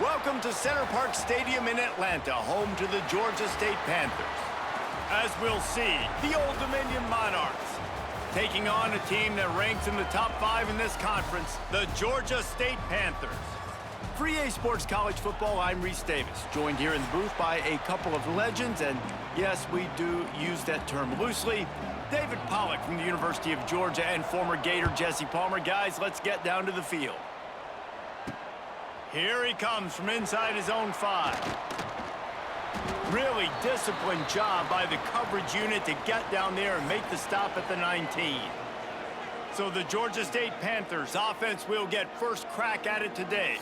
Welcome to Center Park Stadium in Atlanta, home to the Georgia State Panthers. As we'll see, the Old Dominion Monarchs taking on a team that ranks in the top 5 in this conference, the Georgia State Panthers. For EA Sports College Football, I'm Reese Davis, joined here in the booth by a couple of legends, and yes, we do use that term loosely. David Pollack from the University of Georgia and former Gator Jesse Palmer. Guys, let's get down to the field. Here he comes from inside his own 5. Really disciplined job by the coverage unit to get down there and make the stop at the 19. So the Georgia State Panthers offense will get first crack at it today.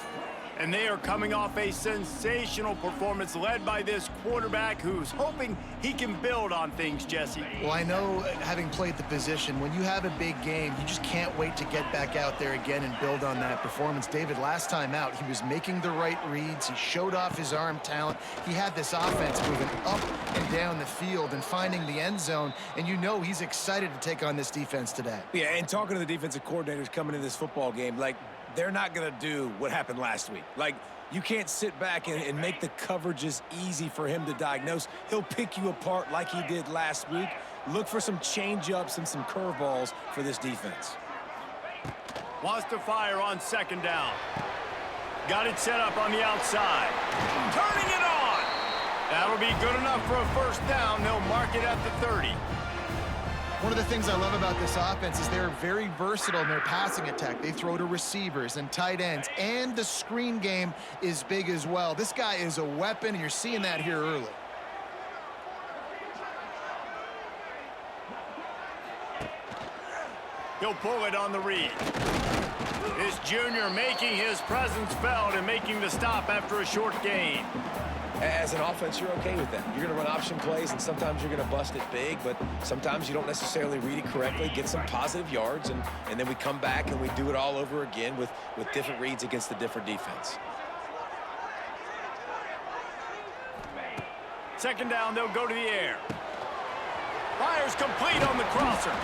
And they are coming off a sensational performance led by this quarterback who's hoping he can build on things, Jesse. Well, I know, having played the position, when you have a big game, you just can't wait to get back out there again and build on that performance. David, last time out, he was making the right reads. He showed off his arm talent. He had this offense moving up and down the field and finding the end zone. And you know he's excited to take on this defense today. Yeah, and talking to the defensive coordinators coming into this football game, like, they're not going to do what happened last week. Like, you can't sit back and make the coverages easy for him to diagnose. He'll pick you apart like he did last week. Look for some change-ups and some curveballs for this defense. Wants to fire on second down. Got it set up on the outside. Turning it on! That'll be good enough for a first down. They'll mark it at the 30. One of the things I love about this offense is they're very versatile in their passing attack. They throw to receivers and tight ends, and the screen game is big as well. This guy is a weapon, and you're seeing that here early. He'll pull it on the read. This junior making his presence felt and making the stop after a short gain. As an offense, you're okay with that. You're going to run option plays, and sometimes you're going to bust it big, but sometimes you don't necessarily read it correctly, get some positive yards, and then we come back and we do it all over again with different reads against the different defense. Second down, they'll go to the air. Fires complete on the crosser.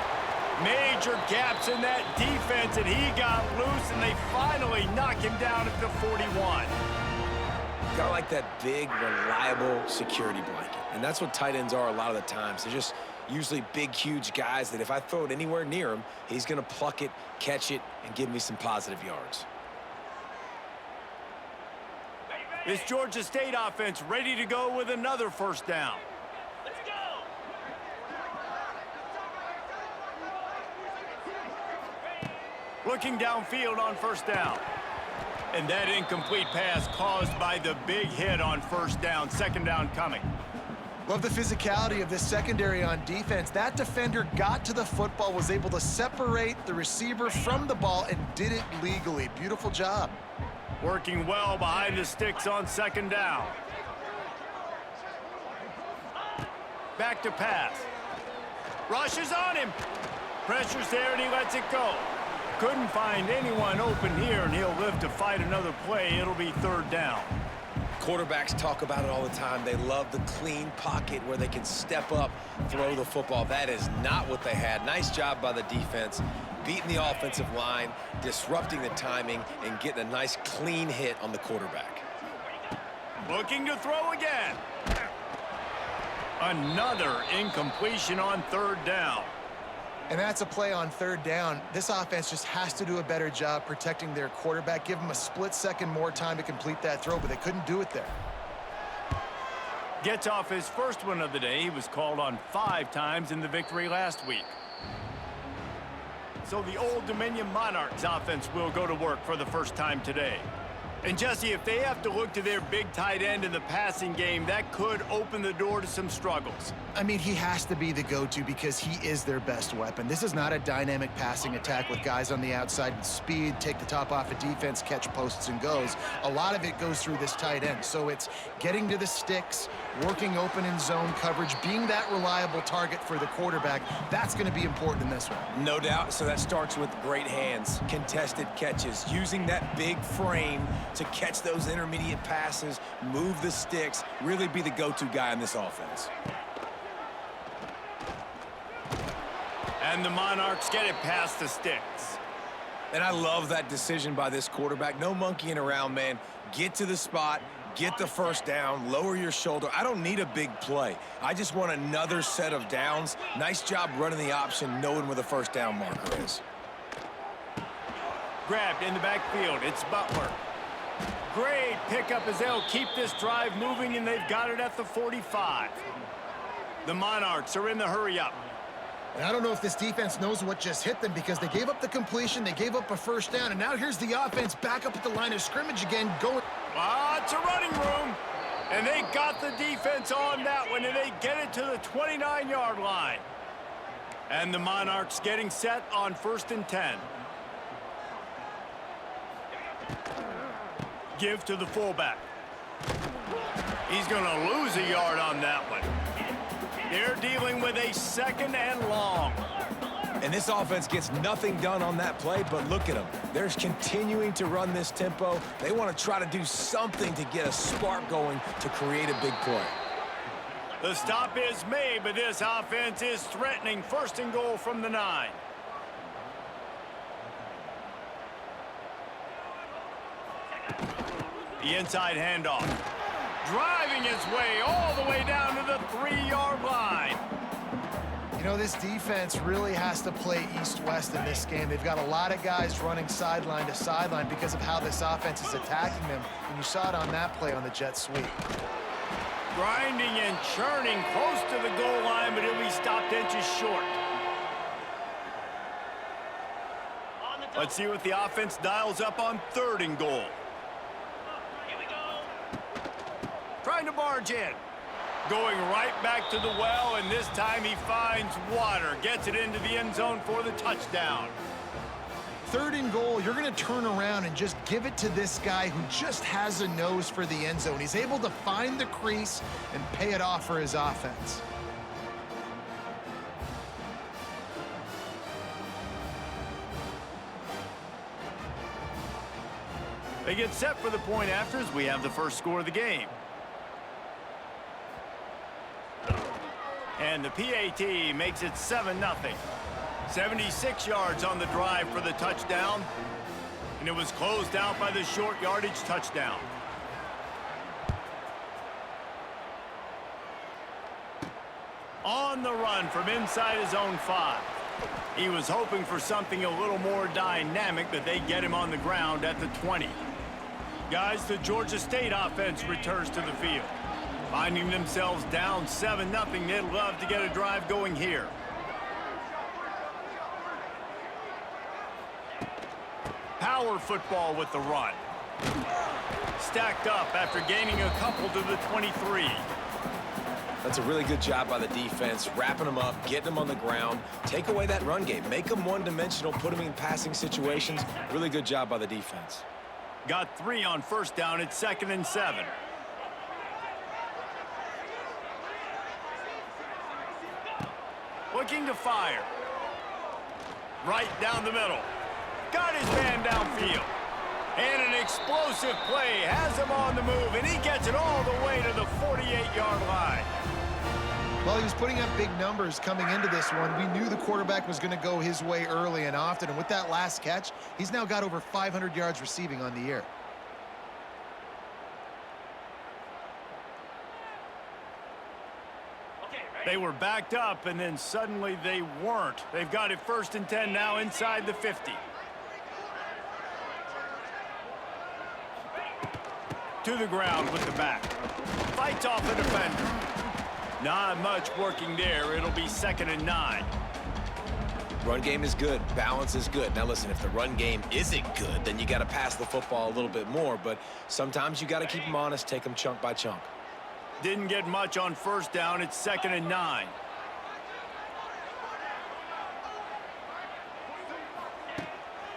Major gaps in that defense, and he got loose, and they finally knock him down at the 41. Kind of like that big, reliable security blanket. And that's what tight ends are a lot of the times. They're just usually big, huge guys that if I throw it anywhere near him, he's going to pluck it, catch it, and give me some positive yards. This Georgia State offense ready to go with another first down. Let's go! Looking downfield on first down. And that incomplete pass caused by the big hit on first down. Second down coming. Love the physicality of this secondary on defense. That defender got to the football, was able to separate the receiver from the ball, and did it legally. Beautiful job. Working well behind the sticks on second down. Back to pass. Rushes on him. Pressure's there, and he lets it go. Couldn't find anyone open here, and he'll live to fight another play. It'll be third down. Quarterbacks talk about it all the time. They love the clean pocket where they can step up, throw the football. That is not what they had. Nice job by the defense, beating the offensive line, disrupting the timing, and getting a nice clean hit on the quarterback. Looking to throw again. Another incompletion on third down. And that's a play on third down. This offense just has to do a better job protecting their quarterback. Give him a split second more time to complete that throw, but they couldn't do it there. Gets off his first one of the day. He was called on 5 times in the victory last week. So the Old Dominion Monarchs offense will go to work for the first time today. And Jesse, if they have to look to their big tight end in the passing game, that could open the door to some struggles. I mean, he has to be the go-to because he is their best weapon. This is not a dynamic passing attack with guys on the outside with speed, take the top off a defense, catch posts and goes. A lot of it goes through this tight end. So it's getting to the sticks, working open in zone coverage, being that reliable target for the quarterback. That's going to be important in this one. No doubt. So that starts with great hands, contested catches, using that big frame to catch those intermediate passes, move the sticks, really be the go-to guy in this offense. And the Monarchs get it past the sticks. And I love that decision by this quarterback. No monkeying around, man. Get to the spot, get the first down, lower your shoulder. I don't need a big play. I just want another set of downs. Nice job running the option, knowing where the first down marker is. Grabbed in the backfield. It's Butler. Great pickup as they'll keep this drive moving, and they've got it at the 45. The Monarchs are in the hurry-up. And I don't know if this defense knows what just hit them because they gave up the completion, they gave up a first down, and now here's the offense back up at the line of scrimmage again going. It's a running room, and they got the defense on that one, and they get it to the 29-yard line. And the Monarchs getting set on 1st and 10. Give to the fullback. He's going to lose a yard on that one. They're dealing with a 2nd and long. And this offense gets nothing done on that play, but look at them. They're continuing to run this tempo. They want to try to do something to get a spark going to create a big play. The stop is made, but this offense is threatening 1st and goal from the 9. The inside handoff. Driving his way all the way down to the 3-yard line. You know, this defense really has to play east-west in this game. They've got a lot of guys running sideline to sideline because of how this offense is attacking them. And you saw it on that play on the jet sweep. Grinding and churning close to the goal line, but he'll be stopped inches short. Let's see what the offense dials up on 3rd and goal. Trying to barge in. Going right back to the well, and this time he finds water. Gets it into the end zone for the touchdown. 3rd and goal, you're going to turn around and just give it to this guy who just has a nose for the end zone. He's able to find the crease and pay it off for his offense. They get set for the point after as we have the first score of the game. And the PAT makes it 7-0. 76 yards on the drive for the touchdown. And it was closed out by the short yardage touchdown. On the run from inside his own 5. He was hoping for something a little more dynamic, but they get him on the ground at the 20. Guys, the Georgia State offense returns to the field. Finding themselves down 7-0, they'd love to get a drive going here. Power football with the run. Stacked up after gaining a couple to the 23. That's a really good job by the defense, wrapping them up, getting them on the ground. Take away that run game. Make them one-dimensional, put them in passing situations. Really good job by the defense. Got 3 on 1st down. It's 2nd and 7. Looking to fire. Right down the middle. Got his man downfield. And an explosive play has him on the move, and he gets it all the way to the 48-yard line. Well, he was putting up big numbers coming into this one. We knew the quarterback was going to go his way early and often, and with that last catch, he's now got over 500 yards receiving on the year. They were backed up, and then suddenly they weren't. They've got it 1st and 10 now inside the 50. To the ground with the back. Fights off the defender. Not much working there. It'll be 2nd and 9. Run game is good. Balance is good. Now, listen, if the run game isn't good, then you got to pass the football a little bit more. But sometimes you got to keep them honest, take them chunk by chunk. Didn't get much on 1st down. It's 2nd and 9.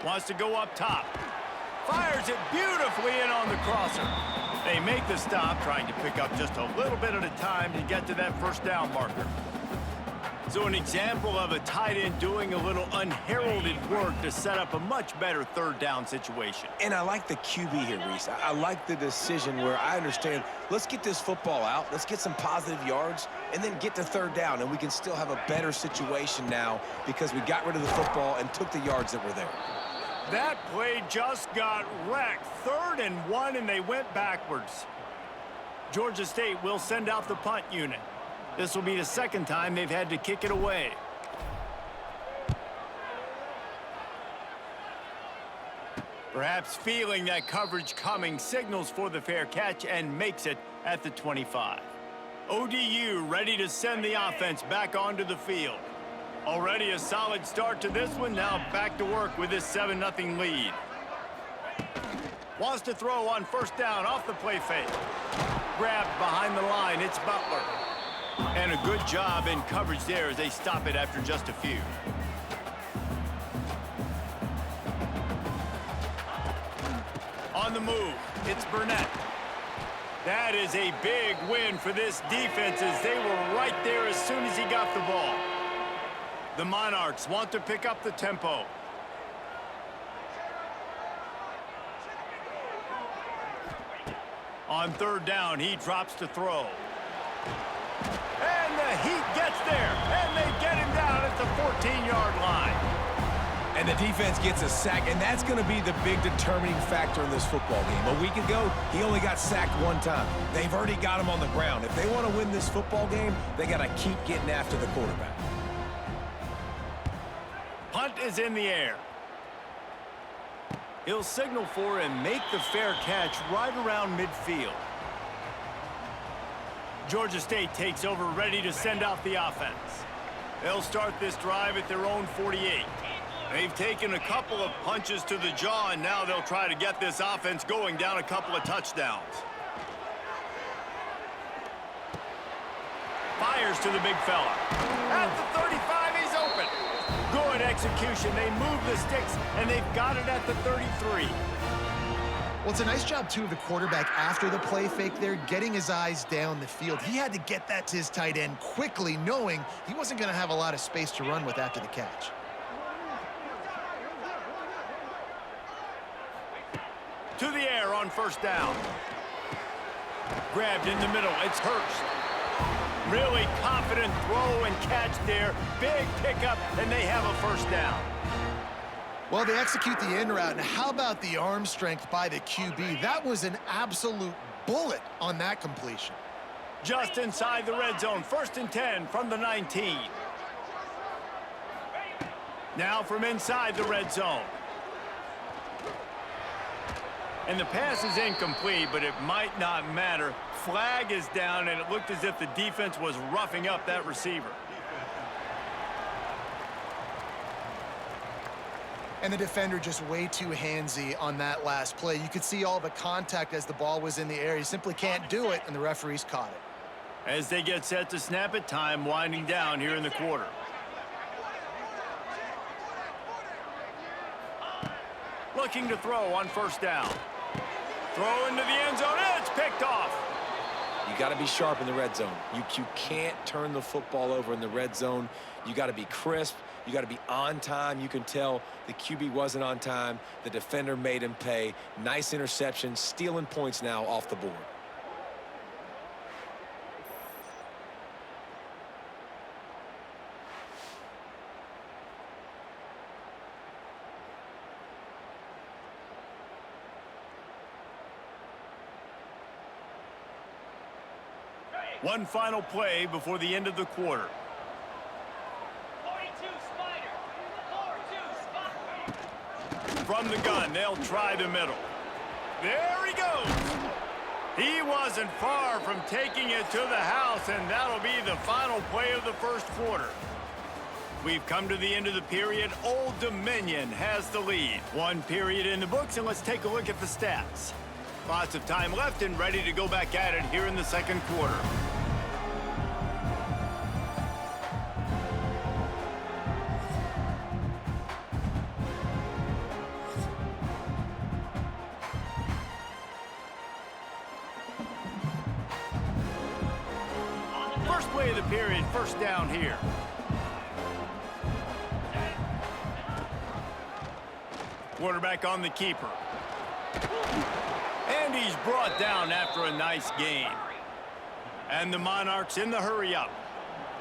Wants to go up top. Fires it beautifully in on the crosser. They make the stop, trying to pick up just a little bit at a time to get to that 1st down marker. So an example of a tight end doing a little unheralded work to set up a much better 3rd down situation. And I like the QB here, Reese. I like the decision where I understand, let's get this football out, let's get some positive yards, and then get to 3rd down, and we can still have a better situation now because we got rid of the football and took the yards that were there. That play just got wrecked. 3rd and 1, and they went backwards. Georgia State will send out the punt unit. This will be the second time they've had to kick it away. Perhaps feeling that coverage coming, signals for the fair catch and makes it at the 25. ODU ready to send the offense back onto the field. Already a solid start to this one. Now back to work with this 7-0 lead. Wants to throw on 1st down off the play fake. Grabbed behind the line. It's Butler. And a good job in coverage there as they stop it after just a few. On the move, it's Burnett. That is a big win for this defense as they were right there as soon as he got the ball. The Monarchs want to pick up the tempo. On 3rd down, he drops to throw. And the Heat gets there, and they get him down at the 14-yard line. And the defense gets a sack, and that's going to be the big determining factor in this football game. A week ago, he only got sacked 1 time. They've already got him on the ground. If they want to win this football game, they got to keep getting after the quarterback. Punt is in the air. He'll signal for and make the fair catch right around midfield. Georgia State takes over, ready to send out the offense. They'll start this drive at their own 48. They've taken a couple of punches to the jaw, and now they'll try to get this offense going down a couple of touchdowns. Fires to the big fella. At the 35, he's open. Good execution. They move the sticks, and they've got it at the 33. Well, it's a nice job, too, of the quarterback after the play fake there, getting his eyes down the field. He had to get that to his tight end quickly, knowing he wasn't going to have a lot of space to run with after the catch. To the air on 1st down. Grabbed in the middle. It's Hurst. Really confident throw and catch there. Big pickup, and they have a 1st down. Well, they execute the in route, and how about the arm strength by the QB? That was an absolute bullet on that completion. Just inside the red zone. 1st and 10 from the 19. Now from inside the red zone. And the pass is incomplete, but it might not matter. Flag is down, and it looked as if the defense was roughing up that receiver. And the defender just way too handsy on that last play. You could see all the contact as the ball was in the air. He simply can't do it, and the referees caught it. As they get set to snap it, time winding down here in the quarter. Looking to throw on 1st down. Throw into the end zone, and it's picked off. You got to be sharp in the red zone. You can't turn the football over in the red zone. You got to be crisp. You got to be on time. You can tell the QB wasn't on time. The defender made him pay. Nice interception, stealing points now off the board. One final play before the end of the quarter. 42 Spider. From the gun, they'll try the middle. There he goes. He wasn't far from taking it to the house, and that'll be the final play of the 1st quarter. We've come to the end of the period. Old Dominion has the lead. 1 period in the books, and let's take a look at the stats. Lots of time left and ready to go back at it here in the 2nd quarter. First play of the period, 1st down here. Quarterback on the keeper. And he's brought down after a nice gain. And the Monarchs in the hurry up.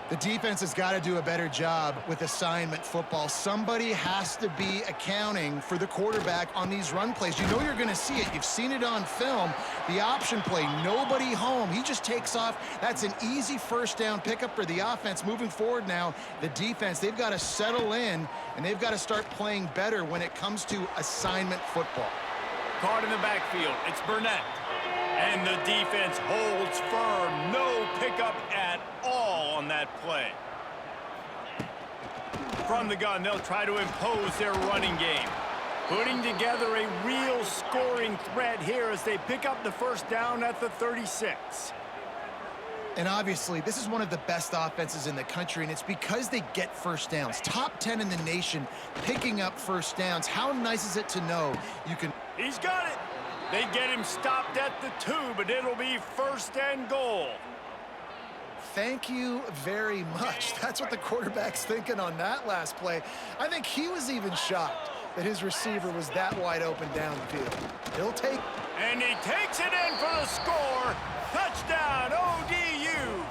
The defense has got to do a better job with assignment football. Somebody has to be accounting for the quarterback on these run plays. You know you're going to see it. You've seen it on film. The option play, nobody home. He just takes off. That's an easy first down pickup for the offense. Moving forward now, the defense, they've got to settle in, and they've got to start playing better when it comes to assignment football. Caught in the backfield. It's Burnett. And the defense holds firm. No pickup at all on that play. From the gun, they'll try to impose their running game. Putting together a real scoring threat here as they pick up the first down at the 36. And obviously, this is one of the best offenses in the country, and it's because they get first downs. Top 10 in the nation picking up first downs. How nice is it to know you can... He's got it. They get him stopped at the 2, but it'll be first and goal. Thank you very much. That's what the quarterback's thinking on that last play. I think he was even shocked that his receiver was that wide open downfield. He'll take... And he takes it in for the score. Touchdown, ODU.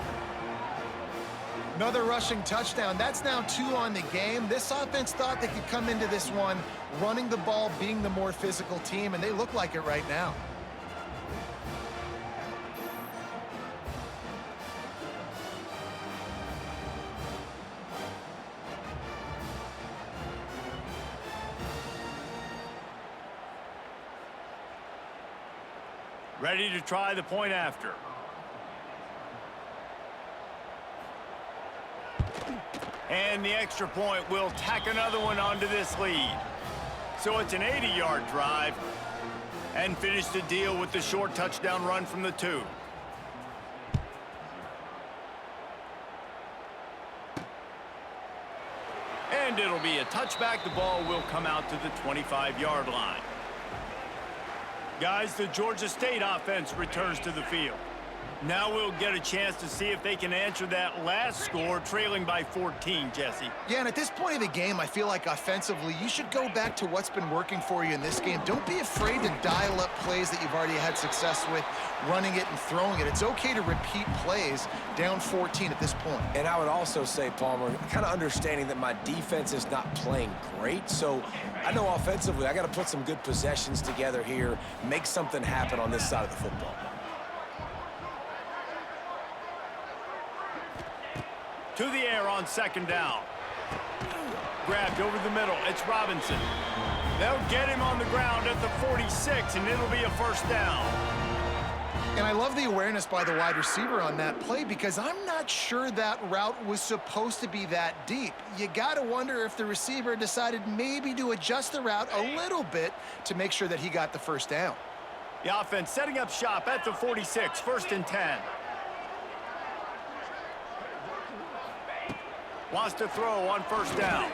Another rushing touchdown. That's now 2 on the game. This offense thought they could come into this one running the ball, being the more physical team, and they look like it right now. Ready to try the point after. And the extra point will tack another one onto this lead. So it's an 80-yard drive. And finish the deal with the short touchdown run from the 2. And it'll be a touchback. The ball will come out to the 25-yard line. Guys, the Georgia State offense returns to the field. Now we'll get a chance to see if they can answer that last score, trailing by 14, Jesse. Yeah, and at this point of the game, I feel like offensively, you should go back to what's been working for you in this game. Don't be afraid to dial up plays that you've already had success with, running it and throwing it. It's okay to repeat plays down 14 at this point. And I would also say, Palmer, kind of understanding that my defense is not playing great, so I know offensively I got to put some good possessions together here, make something happen on this side of the football. To the air on second down. Grabbed over the middle. It's Robinson. They'll get him on the ground at the 46, and it'll be a first down. And I love the awareness by the wide receiver on that play because I'm not sure that route was supposed to be that deep. You got to wonder if the receiver decided maybe to adjust the route a little bit to make sure that he got the first down. The offense setting up shop at the 46, first and 10. Wants to throw on first down.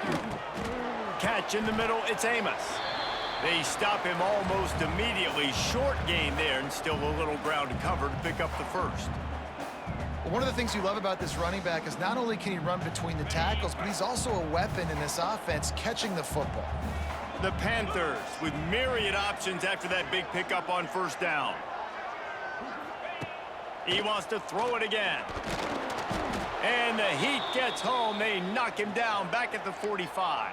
Catch in the middle, it's Amos. They stop him almost immediately. Short gain there, and still a little ground to cover to pick up the first. Well, one of the things you love about this running back is not only can he run between the tackles, but he's also a weapon in this offense, catching the football. The Panthers with myriad options after that big pickup on first down. He wants to throw it again. And the heat gets home. They knock him down back at the 45.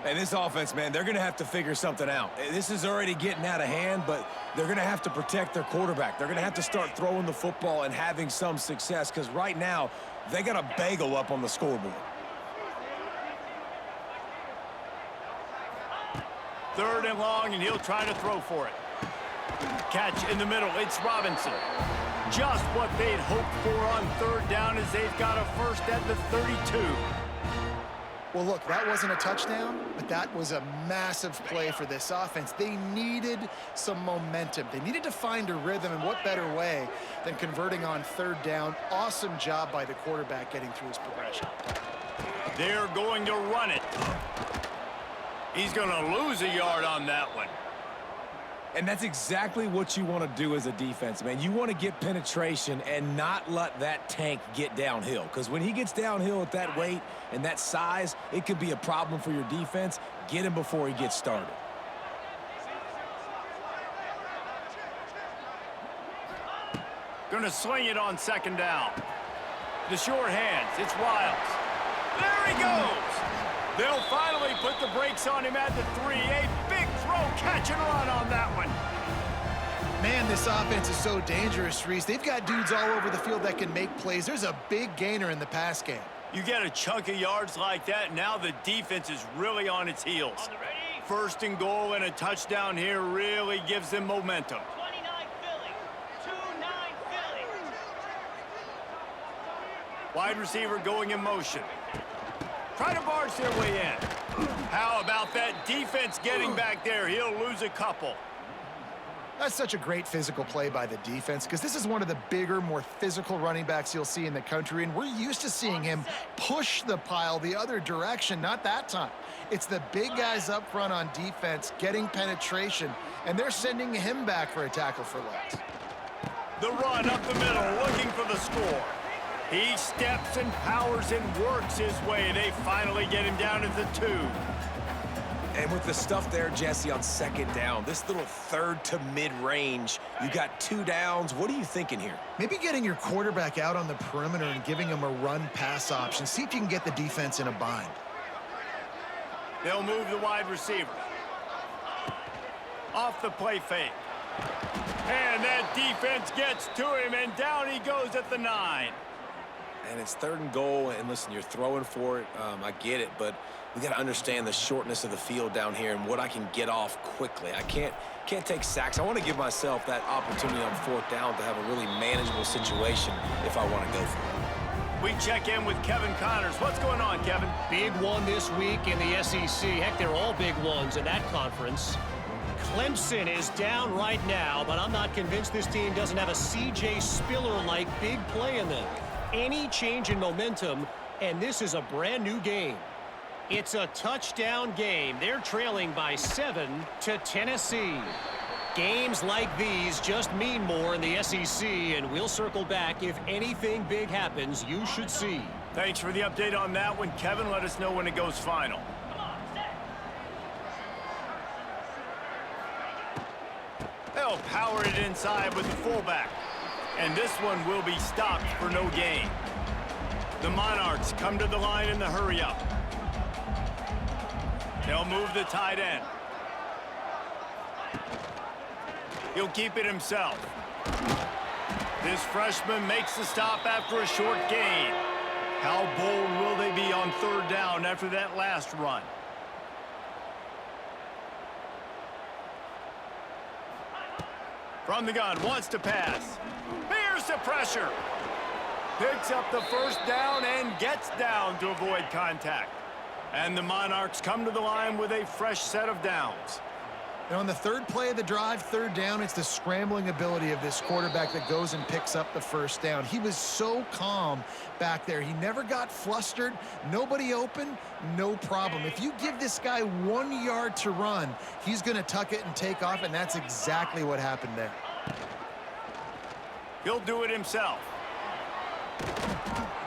Hey, this offense, man, they're going to have to figure something out. This is already getting out of hand, but they're going to have to protect their quarterback. They're going to have to start throwing the football and having some success because right now they got a bagel up on the scoreboard. Third and long, and he'll try to throw for it. Catch in the middle. It's Robinson. Just what they'd hoped for on third down as they've got a first at the 32. Well, look, that wasn't a touchdown, but that was a massive play for this offense. They needed some momentum. They needed to find a rhythm, and what better way than converting on third down. Awesome job by the quarterback getting through his progression. They're going to run it. He's going to lose a yard on that one. And that's exactly what you want to do as a defense, man. You want to get penetration and not let that tank get downhill. Because when he gets downhill at that weight and that size, it could be a problem for your defense. Get him before he gets started. Going to swing it on second down. The sure hands. It's Wiles. There he goes. They'll finally put the brakes on him at the 3. A big throw, catch and run on that one. Man, this offense is so dangerous, Reese. They've got dudes all over the field that can make plays. There's a big gainer in the pass game. You get a chunk of yards like that, now the defense is really on its heels. First and goal and a touchdown here really gives them momentum. 29 Philly. 2-9 Philly. Wide receiver going in motion. Try to barge their way in. How about that defense getting back there? He'll lose a couple. That's such a great physical play by the defense because this is one of the bigger, more physical running backs you'll see in the country, and we're used to seeing him push the pile the other direction. Not that time. It's the big guys up front on defense getting penetration, and they're sending him back for a tackle for loss. The run up the middle, looking for the score. He steps and powers and works his way. They finally get him down to the 2. And with the stuff there, Jesse, on second down, this little third to mid-range, you got 2 downs. What are you thinking here? Maybe getting your quarterback out on the perimeter and giving him a run-pass option. See if you can get the defense in a bind. They'll move the wide receiver. Off the play fake. And that defense gets to him, and down he goes at the 9. And it's 3rd and goal, and listen, you're throwing for it. I get it, but we got to understand the shortness of the field down here and what I can get off quickly. I can't take sacks. I want to give myself that opportunity on 4th down to have a really manageable situation if I want to go for it. We check in with Kevin Connors. What's going on, Kevin? Big one this week in the SEC. Heck, they're all big ones in that conference. Clemson is down right now, but I'm not convinced this team doesn't have a C.J. Spiller-like big play in them. Any change in momentum, and this is a brand new game. It's a touchdown game. They're trailing by 7 to Tennessee. Games like these just mean more in the SEC, and we'll circle back if anything big happens you should see. Thanks for the update on that one, Kevin. Let us know when it goes final. They'll power it inside with the fullback. And this one will be stopped for no gain. The Monarchs come to the line in the hurry-up. They'll move the tight end. He'll keep it himself. This freshman makes the stop after a short gain. How bold will they be on 3rd down after that last run? From the gun, wants to pass. Here's the pressure. Picks up the 1st down and gets down to avoid contact. And the Monarchs come to the line with a fresh set of downs. And on the 3rd play of the drive, 3rd down, it's the scrambling ability of this quarterback that goes and picks up the 1st down. He was so calm back there. He never got flustered. Nobody open, no problem. If you give this guy 1 yard to run, he's going to tuck it and take off, and that's exactly what happened there. He'll do it himself.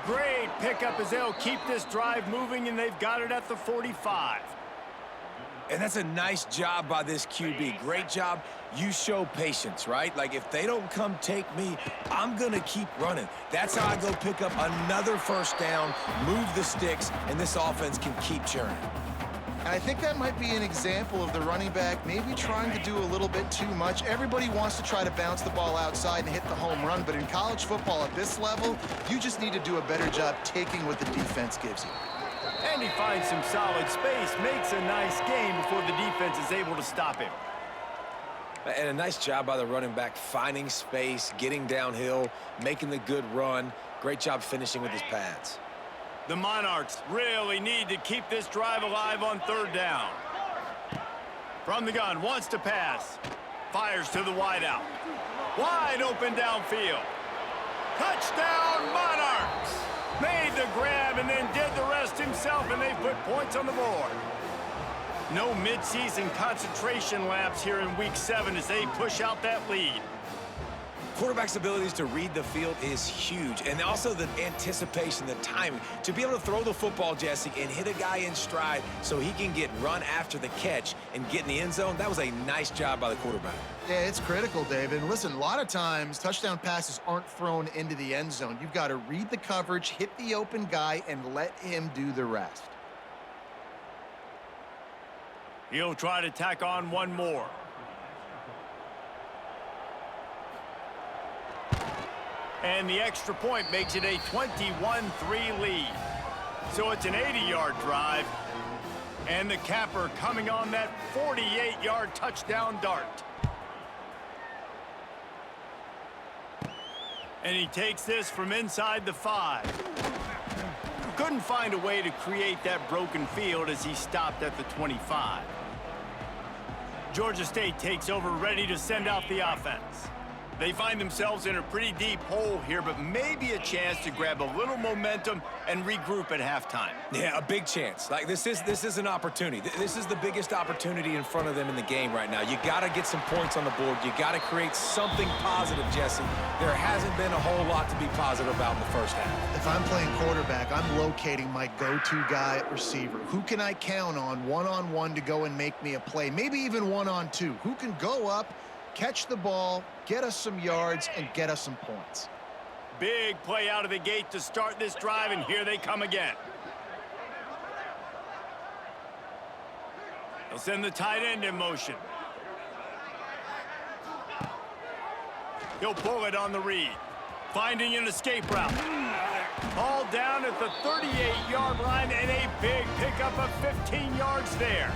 Great pickup as they'll keep this drive moving, and they've got it at the 45. And that's a nice job by this QB. Great job. You show patience, right? Like, if they don't come take me, I'm going to keep running. That's how I go pick up another 1st down, move the sticks, and this offense can keep churning. And I think that might be an example of the running back maybe trying to do a little bit too much. Everybody wants to try to bounce the ball outside and hit the home run, but in college football at this level, you just need to do a better job taking what the defense gives you. And he finds some solid space, makes a nice game before the defense is able to stop him. And a nice job by the running back, finding space, getting downhill, making the good run. Great job finishing with his pads. The Monarchs really need to keep this drive alive on 3rd down. From the gun, wants to pass. Fires to the wideout. Wide open downfield. Touchdown, Monarchs! Made the grab and then did the rest himself, and they put points on the board. No midseason concentration laps here in Week 7 as they push out that lead. Quarterback's abilities to read the field is huge, and also the anticipation, the timing. To be able to throw the football, Jesse, and hit a guy in stride so he can get run after the catch and get in the end zone, that was a nice job by the quarterback. Yeah, it's critical, David. And listen, a lot of times touchdown passes aren't thrown into the end zone. You've got to read the coverage, hit the open guy, and let him do the rest. He'll try to tack on one more. And the extra point makes it a 21-3 lead. So it's an 80-yard drive. And the capper coming on that 48-yard touchdown dart. And he takes this from inside the 5. Couldn't find a way to create that broken field as he stopped at the 25. Georgia State takes over, ready to send out the offense. They find themselves in a pretty deep hole here, but maybe a chance to grab a little momentum and regroup at halftime. Yeah, a big chance. Like, this is an opportunity. This is the biggest opportunity in front of them in the game right now. You got to get some points on the board. You got to create something positive, Jesse. There hasn't been a whole lot to be positive about in the first half. If I'm playing quarterback, I'm locating my go-to guy at receiver. Who can I count on one-on-one to go and make me a play? Maybe even one-on-two. Who can go up, catch the ball, get us some yards, and get us some points. Big play out of the gate to start this drive, and here they come again. They'll send the tight end in motion. He'll pull it on the read. Finding an escape route. All down at the 38-yard line, and a big pickup of 15 yards there.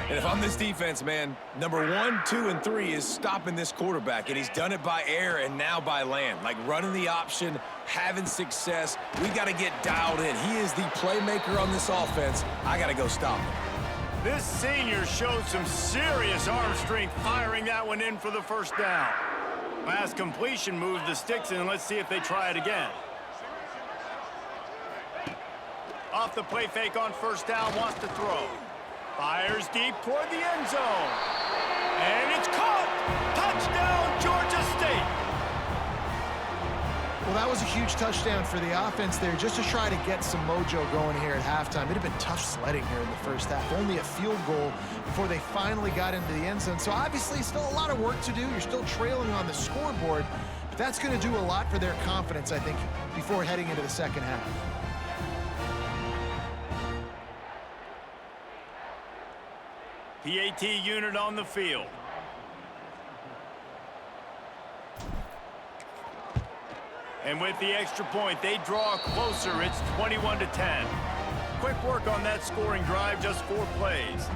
And if I'm this defense, man, number 1, 2, and 3 is stopping this quarterback, and he's done it by air and now by land. Like running the option, having success. We got to get dialed in. He is the playmaker on this offense. I got to go stop him. This senior showed some serious arm strength firing that one in for the first down. Last completion moved the sticks, and let's see if they try it again. Off the play fake on first down, wants to throw. Fires deep toward the end zone. And it's caught! Touchdown, Georgia State! Well, that was a huge touchdown for the offense there, just to try to get some mojo going here at halftime. It'd have been tough sledding here in the first half. Only a field goal before they finally got into the end zone. So obviously still a lot of work to do. You're still trailing on the scoreboard. But that's going to do a lot for their confidence, I think, before heading into the second half. PAT unit on the field. And with the extra point, they draw closer. It's 21-10. Quick work on that scoring drive, just 4 plays.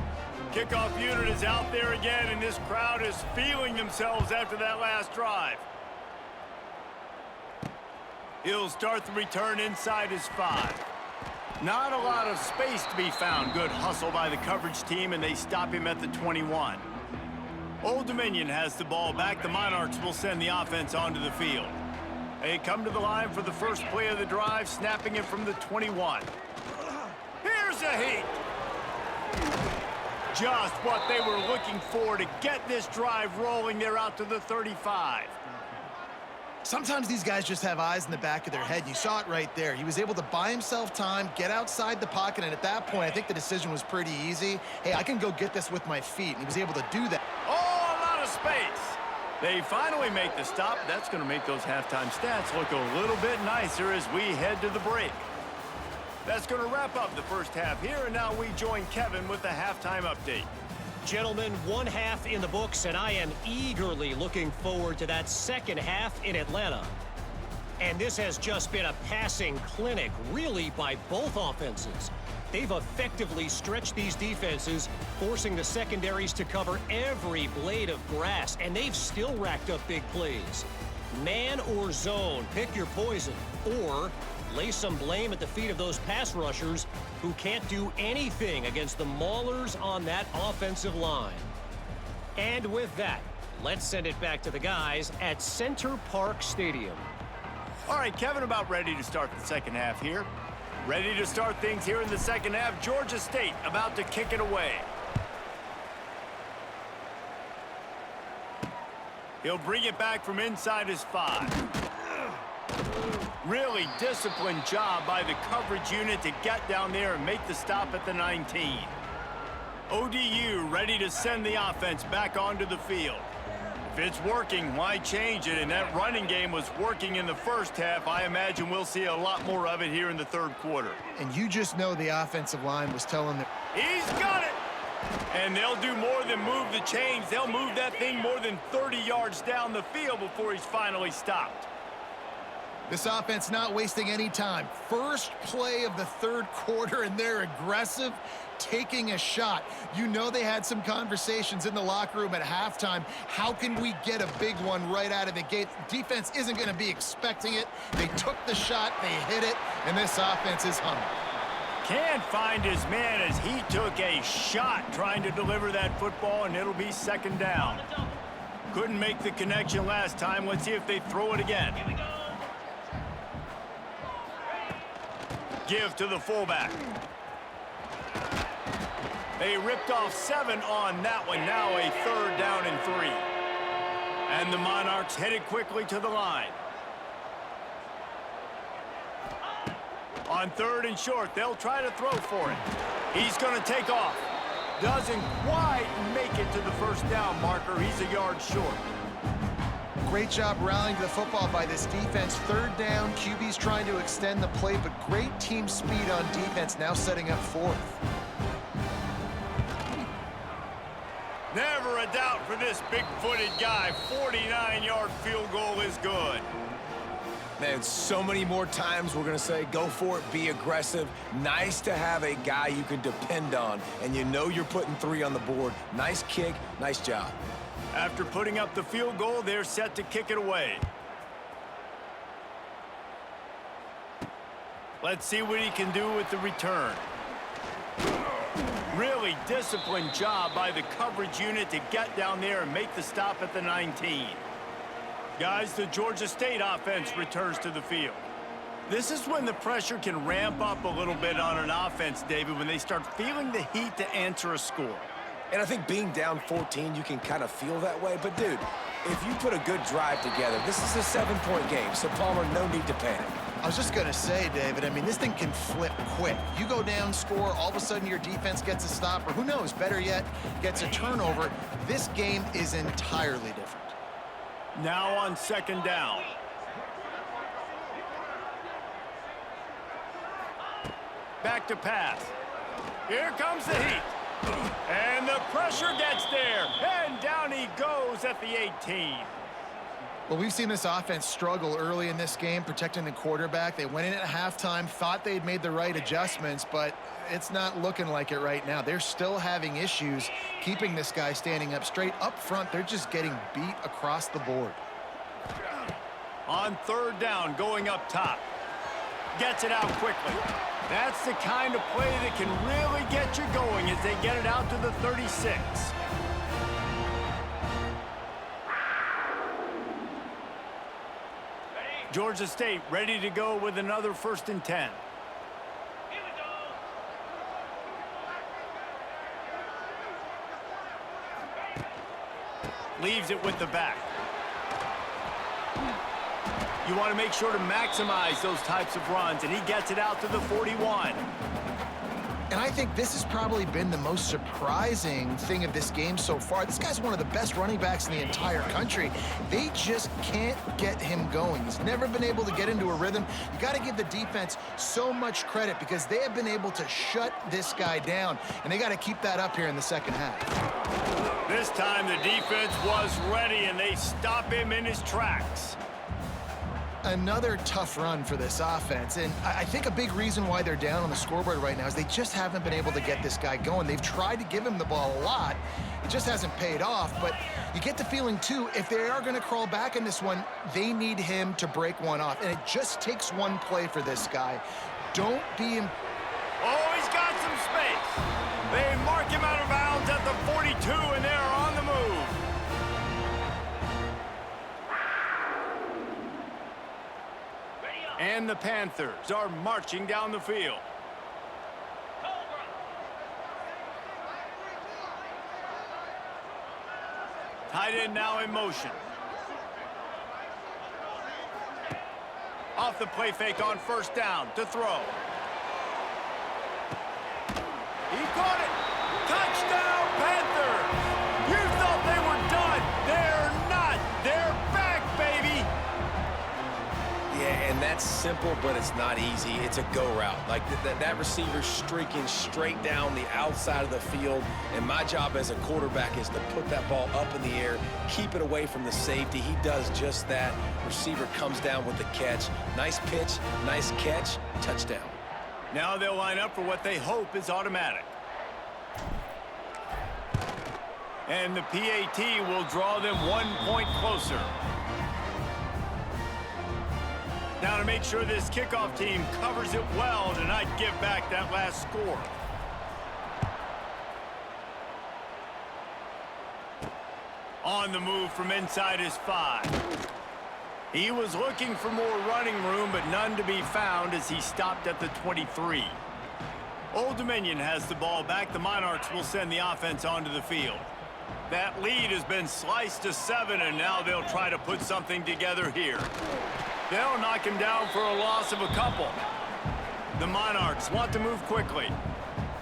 Kickoff unit is out there again, and this crowd is feeling themselves after that last drive. He'll start the return inside his 5. Not a lot of space to be found. Good hustle by the coverage team, and they stop him at the 21. Old Dominion has the ball back. The Monarchs will send the offense onto the field. They come to the line for the first play of the drive, snapping it from the 21. Here's a heat. Just what they were looking for to get this drive rolling. They're out to the 35. Sometimes these guys just have eyes in the back of their head. You saw it right there. He was able to buy himself time, get outside the pocket, and at that point, I think the decision was pretty easy. Hey, I can go get this with my feet, and he was able to do that. Oh, a lot of space. They finally make the stop. That's going to make those halftime stats look a little bit nicer as we head to the break. That's going to wrap up the first half here, and now we join Kevin with the halftime update. Gentlemen, 1 half in the books, and I am eagerly looking forward to that second half in Atlanta. And this has just been a passing clinic, really, by both offenses. They've effectively stretched these defenses, forcing the secondaries to cover every blade of grass, and they've still racked up big plays. Man or zone, pick your poison, or lay some blame at the feet of those pass rushers who can't do anything against the maulers on that offensive line. And with that, let's send it back to the guys at Center Park Stadium. All right, Kevin, about ready to start the second half here. Ready to start things here in the second half. Georgia State about to kick it away. He'll bring it back from inside his 5. Really disciplined job by the coverage unit to get down there and make the stop at the 19. ODU ready to send the offense back onto the field. If it's working, why change it? And that running game was working in the first half. I imagine we'll see a lot more of it here in the third quarter. And you just know the offensive line was telling them. He's got it! And they'll do more than move the chains. They'll move that thing more than 30 yards down the field before he's finally stopped. This offense not wasting any time. First play of the third quarter, and they're aggressive, taking a shot. You know they had some conversations in the locker room at halftime. How can we get a big one right out of the gate? Defense isn't going to be expecting it. They took the shot, they hit it, and this offense is humming. Can't find his man as he took a shot trying to deliver that football, and it'll be second down. Couldn't make the connection last time. Let's see if they throw it again. Here we go. Give to the fullback. They ripped off 7 on that one. Now a third down and 3. And the Monarchs headed quickly to the line. On third and short, they'll try to throw for it. He's going to take off. Doesn't quite make it to the first down marker. He's a yard short. Great job rallying to the football by this defense. Third down, QB's trying to extend the play, but great team speed on defense, now setting up fourth. Never a doubt for this big-footed guy. 49-yard field goal is good. Man, so many more times we're going to say, go for it, be aggressive. Nice to have a guy you can depend on, and you know you're putting 3 on the board. Nice kick, nice job. After putting up the field goal, they're set to kick it away. Let's see what he can do with the return. Really disciplined job by the coverage unit to get down there and make the stop at the 19. Guys, the Georgia State offense returns to the field. This is when the pressure can ramp up a little bit on an offense, David, when they start feeling the heat to answer a score. And I think being down 14, you can kind of feel that way. But, dude, if you put a good drive together, this is a 7-point game. So, Palmer, no need to panic. I was just going to say, David, I mean, this thing can flip quick. You go down, score, all of a sudden your defense gets a stop, or who knows, better yet, gets a turnover. This game is entirely different. Now on second down. Back to pass. Here comes the heat. And the pressure gets there. And down he goes at the 18. Well, we've seen this offense struggle early in this game, protecting the quarterback. They went in at halftime, thought they'd made the right adjustments, but it's not looking like it right now. They're still having issues keeping this guy standing up straight. Up front, they're just getting beat across the board. On third down, going up top. Gets it out quickly. That's the kind of play that can really get you going as they get it out to the 36. Georgia State ready to go with another 1st and 10. Here we go. Leaves it with the back. You want to make sure to maximize those types of runs, and he gets it out to the 41. And I think this has probably been the most surprising thing of this game so far. This guy's one of the best running backs in the entire country. They just can't get him going. He's never been able to get into a rhythm. You got to give the defense so much credit because they have been able to shut this guy down, and they got to keep that up here in the second half. This time the defense was ready, and they stop him in his tracks. Another tough run for this offense, and I think a big reason why they're down on the scoreboard right now is they just haven't been able to get this guy going. They've tried to give him the ball a lot. It just hasn't paid off, but you get the feeling, too, if they are going to crawl back in this one, they need him to break one off, and it just takes one play for this guy. Don't be... Oh, he's got some space. They mark him out of bounds at the 42, and they're on the move. And the Panthers are marching down the field. Tight end now in motion. Off the play fake on first down to throw. He caught it. Touchdown, Panthers! You thought they were done. They're not. They're back, baby. Yeah, and that's simple, but it's not easy. It's a go route. Like that receiver's streaking straight down the outside of the field, and my job as a quarterback is to put that ball up in the air, keep it away from the safety. He does just that. Receiver comes down with the catch. Nice pitch, nice catch, touchdown. Now they'll line up for what they hope is automatic. And the PAT will draw them 1 point closer. Now to make sure this kickoff team covers it well to not give back that last score. On the move from inside his 5. He was looking for more running room, but none to be found as he stopped at the 23. Old Dominion has the ball back. The Monarchs will send the offense onto the field. That lead has been sliced to 7, and now they'll try to put something together here. They'll knock him down for a loss of a couple. The Monarchs want to move quickly.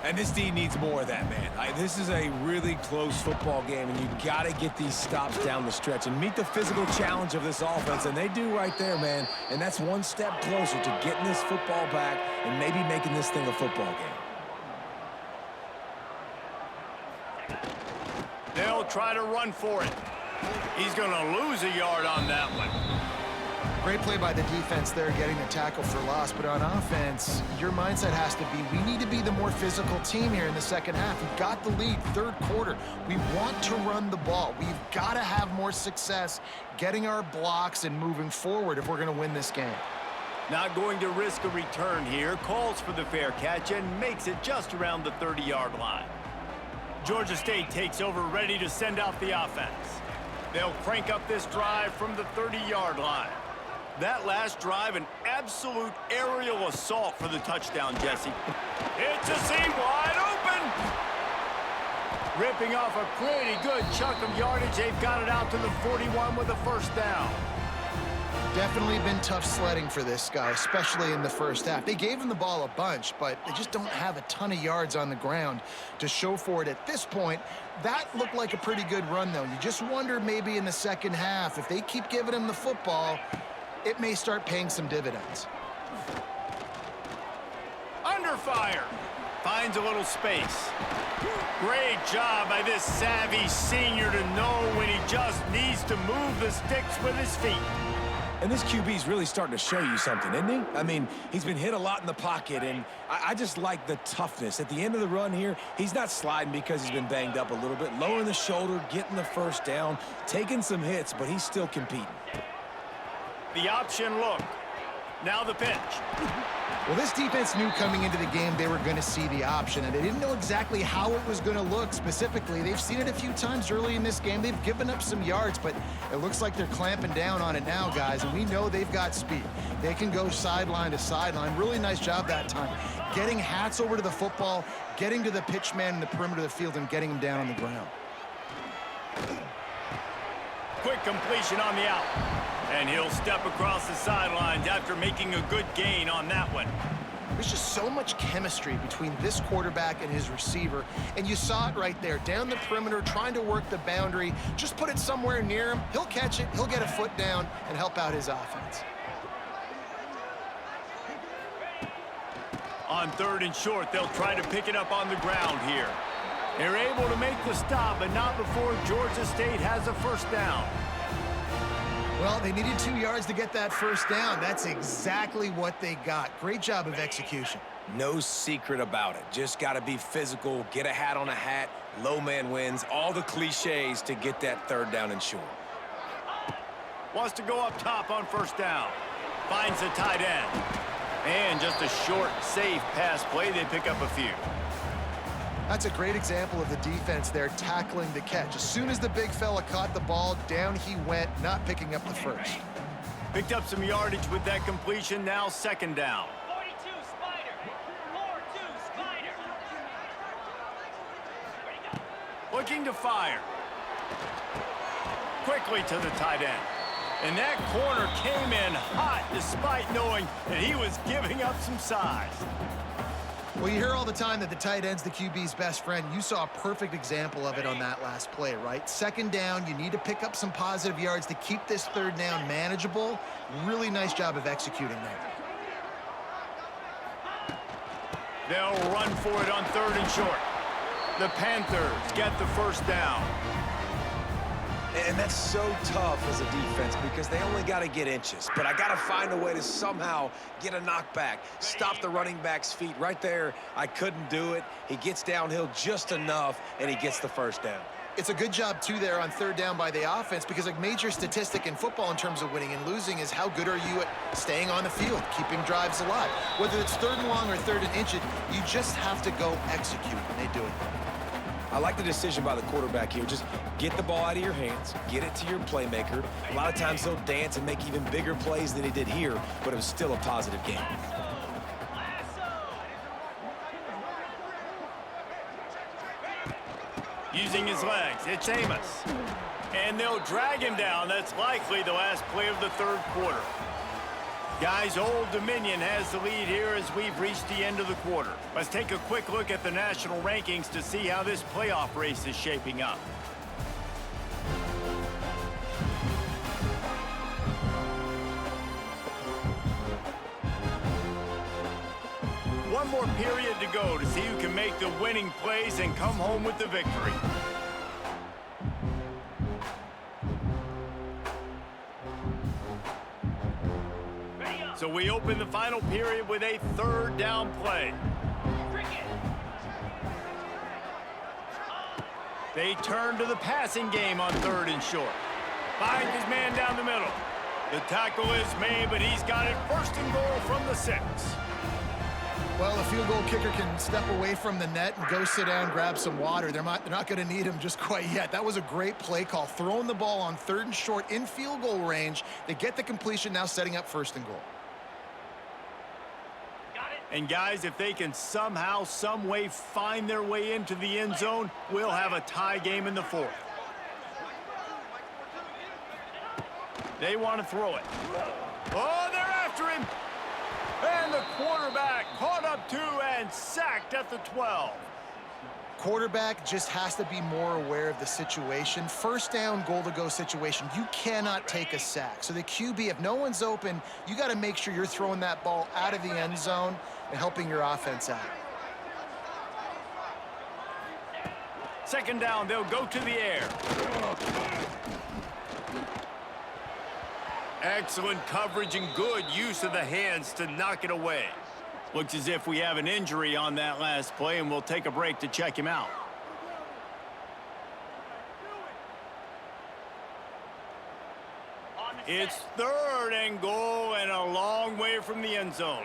And this D needs more of that, man. This is a really close football game, and you've got to get these stops down the stretch and meet the physical challenge of this offense, and they do right there, man. And that's one step closer to getting this football back and maybe making this thing a football game. They'll try to run for it. He's going to lose a yard on that one. Great play by the defense there, getting the tackle for loss. But on offense, your mindset has to be, we need to be the more physical team here in the second half. We've got the lead, third quarter. We want to run the ball. We've got to have more success getting our blocks and moving forward if we're going to win this game. Not going to risk a return here. Calls for the fair catch and makes it just around the 30-yard line. Georgia State takes over, ready to send out the offense. They'll crank up this drive from the 30-yard line. That last drive, an absolute aerial assault for the touchdown, Jesse. It's a seam wide open. Ripping off a pretty good chunk of yardage. They've got it out to the 41 with a first down. Definitely been tough sledding for this guy, especially in the first half. They gave him the ball a bunch, but they just don't have a ton of yards on the ground to show for it at this point. That looked like a pretty good run, though. You just wonder maybe in the second half, if they keep giving him the football, it may start paying some dividends. Under fire. Finds a little space. Great job by this savvy senior to know when he just needs to move the sticks with his feet. And this QB's really starting to show you something, isn't he? I mean, he's been hit a lot in the pocket, and I just like the toughness. At the end of the run here, he's not sliding because he's been banged up a little bit. Lowering the shoulder, getting the first down, taking some hits, but he's still competing. The option look. Now the pitch. Well, this defense knew coming into the game they were going to see the option, and they didn't know exactly how it was going to look specifically. They've seen it a few times early in this game. They've given up some yards, but it looks like they're clamping down on it now, guys, and we know they've got speed. They can go sideline to sideline. Really nice job that time. Getting hats over to the football, getting to the pitch man in the perimeter of the field, and getting him down on the ground. Quick completion on the out. And he'll step across the sidelines after making a good gain on that one. There's just so much chemistry between this quarterback and his receiver, and you saw it right there, down the perimeter, trying to work the boundary. Just put it somewhere near him. He'll catch it, he'll get a foot down, and help out his offense. On third and short, they'll try to pick it up on the ground here. They're able to make the stop, but not before Georgia State has a first down. Well, they needed 2 yards to get that first down. That's exactly what they got. Great job of execution. No secret about it. Just got to be physical, get a hat on a hat, low man wins, all the cliches to get that third down and short. Wants to go up top on first down. Finds the tight end. And just a short, safe pass play. They pick up a few. That's a great example of the defense there tackling the catch. As soon as the big fella caught the ball, down he went, not picking up the first. Picked up some yardage with that completion. Now second down. 42 Spider. 4-2 Spider. Where'd he go? Looking to fire. Quickly to the tight end. And that corner came in hot despite knowing that he was giving up some size. Well, you hear all the time that the tight end's the QB's best friend. You saw a perfect example of it on that last play, right? Second down, you need to pick up some positive yards to keep this third down manageable. Really nice job of executing there. They'll run for it on 3rd and short. The Panthers get the first down. And that's so tough as a defense because they only got to get inches. But I got to find a way to somehow get a knockback, stop the running back's feet. Right there, I couldn't do it. He gets downhill just enough, and he gets the first down. It's a good job, too, there on 3rd down by the offense because a major statistic in football in terms of winning and losing is how good are you at staying on the field, keeping drives alive. Whether it's 3rd and long or 3rd and inches, you just have to go execute, and they do it. I like the decision by the quarterback here. Just get the ball out of your hands, get it to your playmaker. A lot of times he'll dance and make even bigger plays than he did here, but it was still a positive game. Using his legs, it's Amos. And they'll drag him down. That's likely the last play of the 3rd quarter. Guys, Old Dominion has the lead here as we've reached the end of the quarter. Let's take a quick look at the national rankings to see how this playoff race is shaping up. One more period to go to see who can make the winning plays and come home with the victory. So we open the final period with a 3rd down play. They turn to the passing game on 3rd and short. Finds his man down the middle. The tackle is made, but he's got it 1st and goal from the 6. Well, the field goal kicker can step away from the net and go sit down, grab some water. They're not going to need him just quite yet. That was a great play call. Throwing the ball on 3rd and short in field goal range. They get the completion, now setting up 1st and goal. And guys, if they can somehow, some way find their way into the end zone, we'll have a tie game in the 4th. They want to throw it. Oh, they're after him. And the quarterback caught up to and sacked at the 12. Quarterback just has to be more aware of the situation. 1st down, goal-to-go situation. You cannot take a sack. So the QB, if no one's open, you got to make sure you're throwing that ball out of the end zone and helping your offense out. 2nd down, they'll go to the air. Excellent coverage and good use of the hands to knock it away. Looks as if we have an injury on that last play, and we'll take a break to check him out. It's 3rd and goal and a long way from the end zone.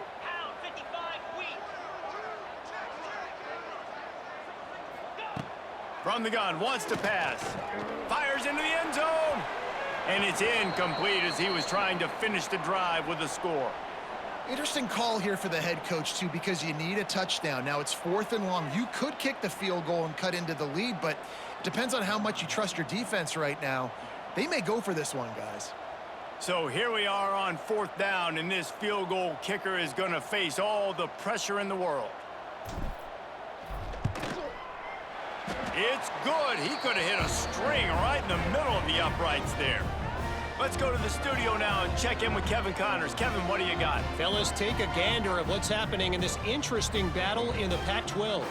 From the gun, wants to pass. Fires into the end zone. And it's incomplete as he was trying to finish the drive with a score. Interesting call here for the head coach, too, because you need a touchdown. Now, it's 4th and long. You could kick the field goal and cut into the lead, but it depends on how much you trust your defense right now. They may go for this one, guys. So here we are on 4th down, and this field goal kicker is going to face all the pressure in the world. It's good. He could have hit a string right in the middle of the uprights there. Let's go to the studio now and check in with Kevin Connors. Kevin, what do you got? Fellas, take a gander at what's happening in this interesting battle in the Pac-12.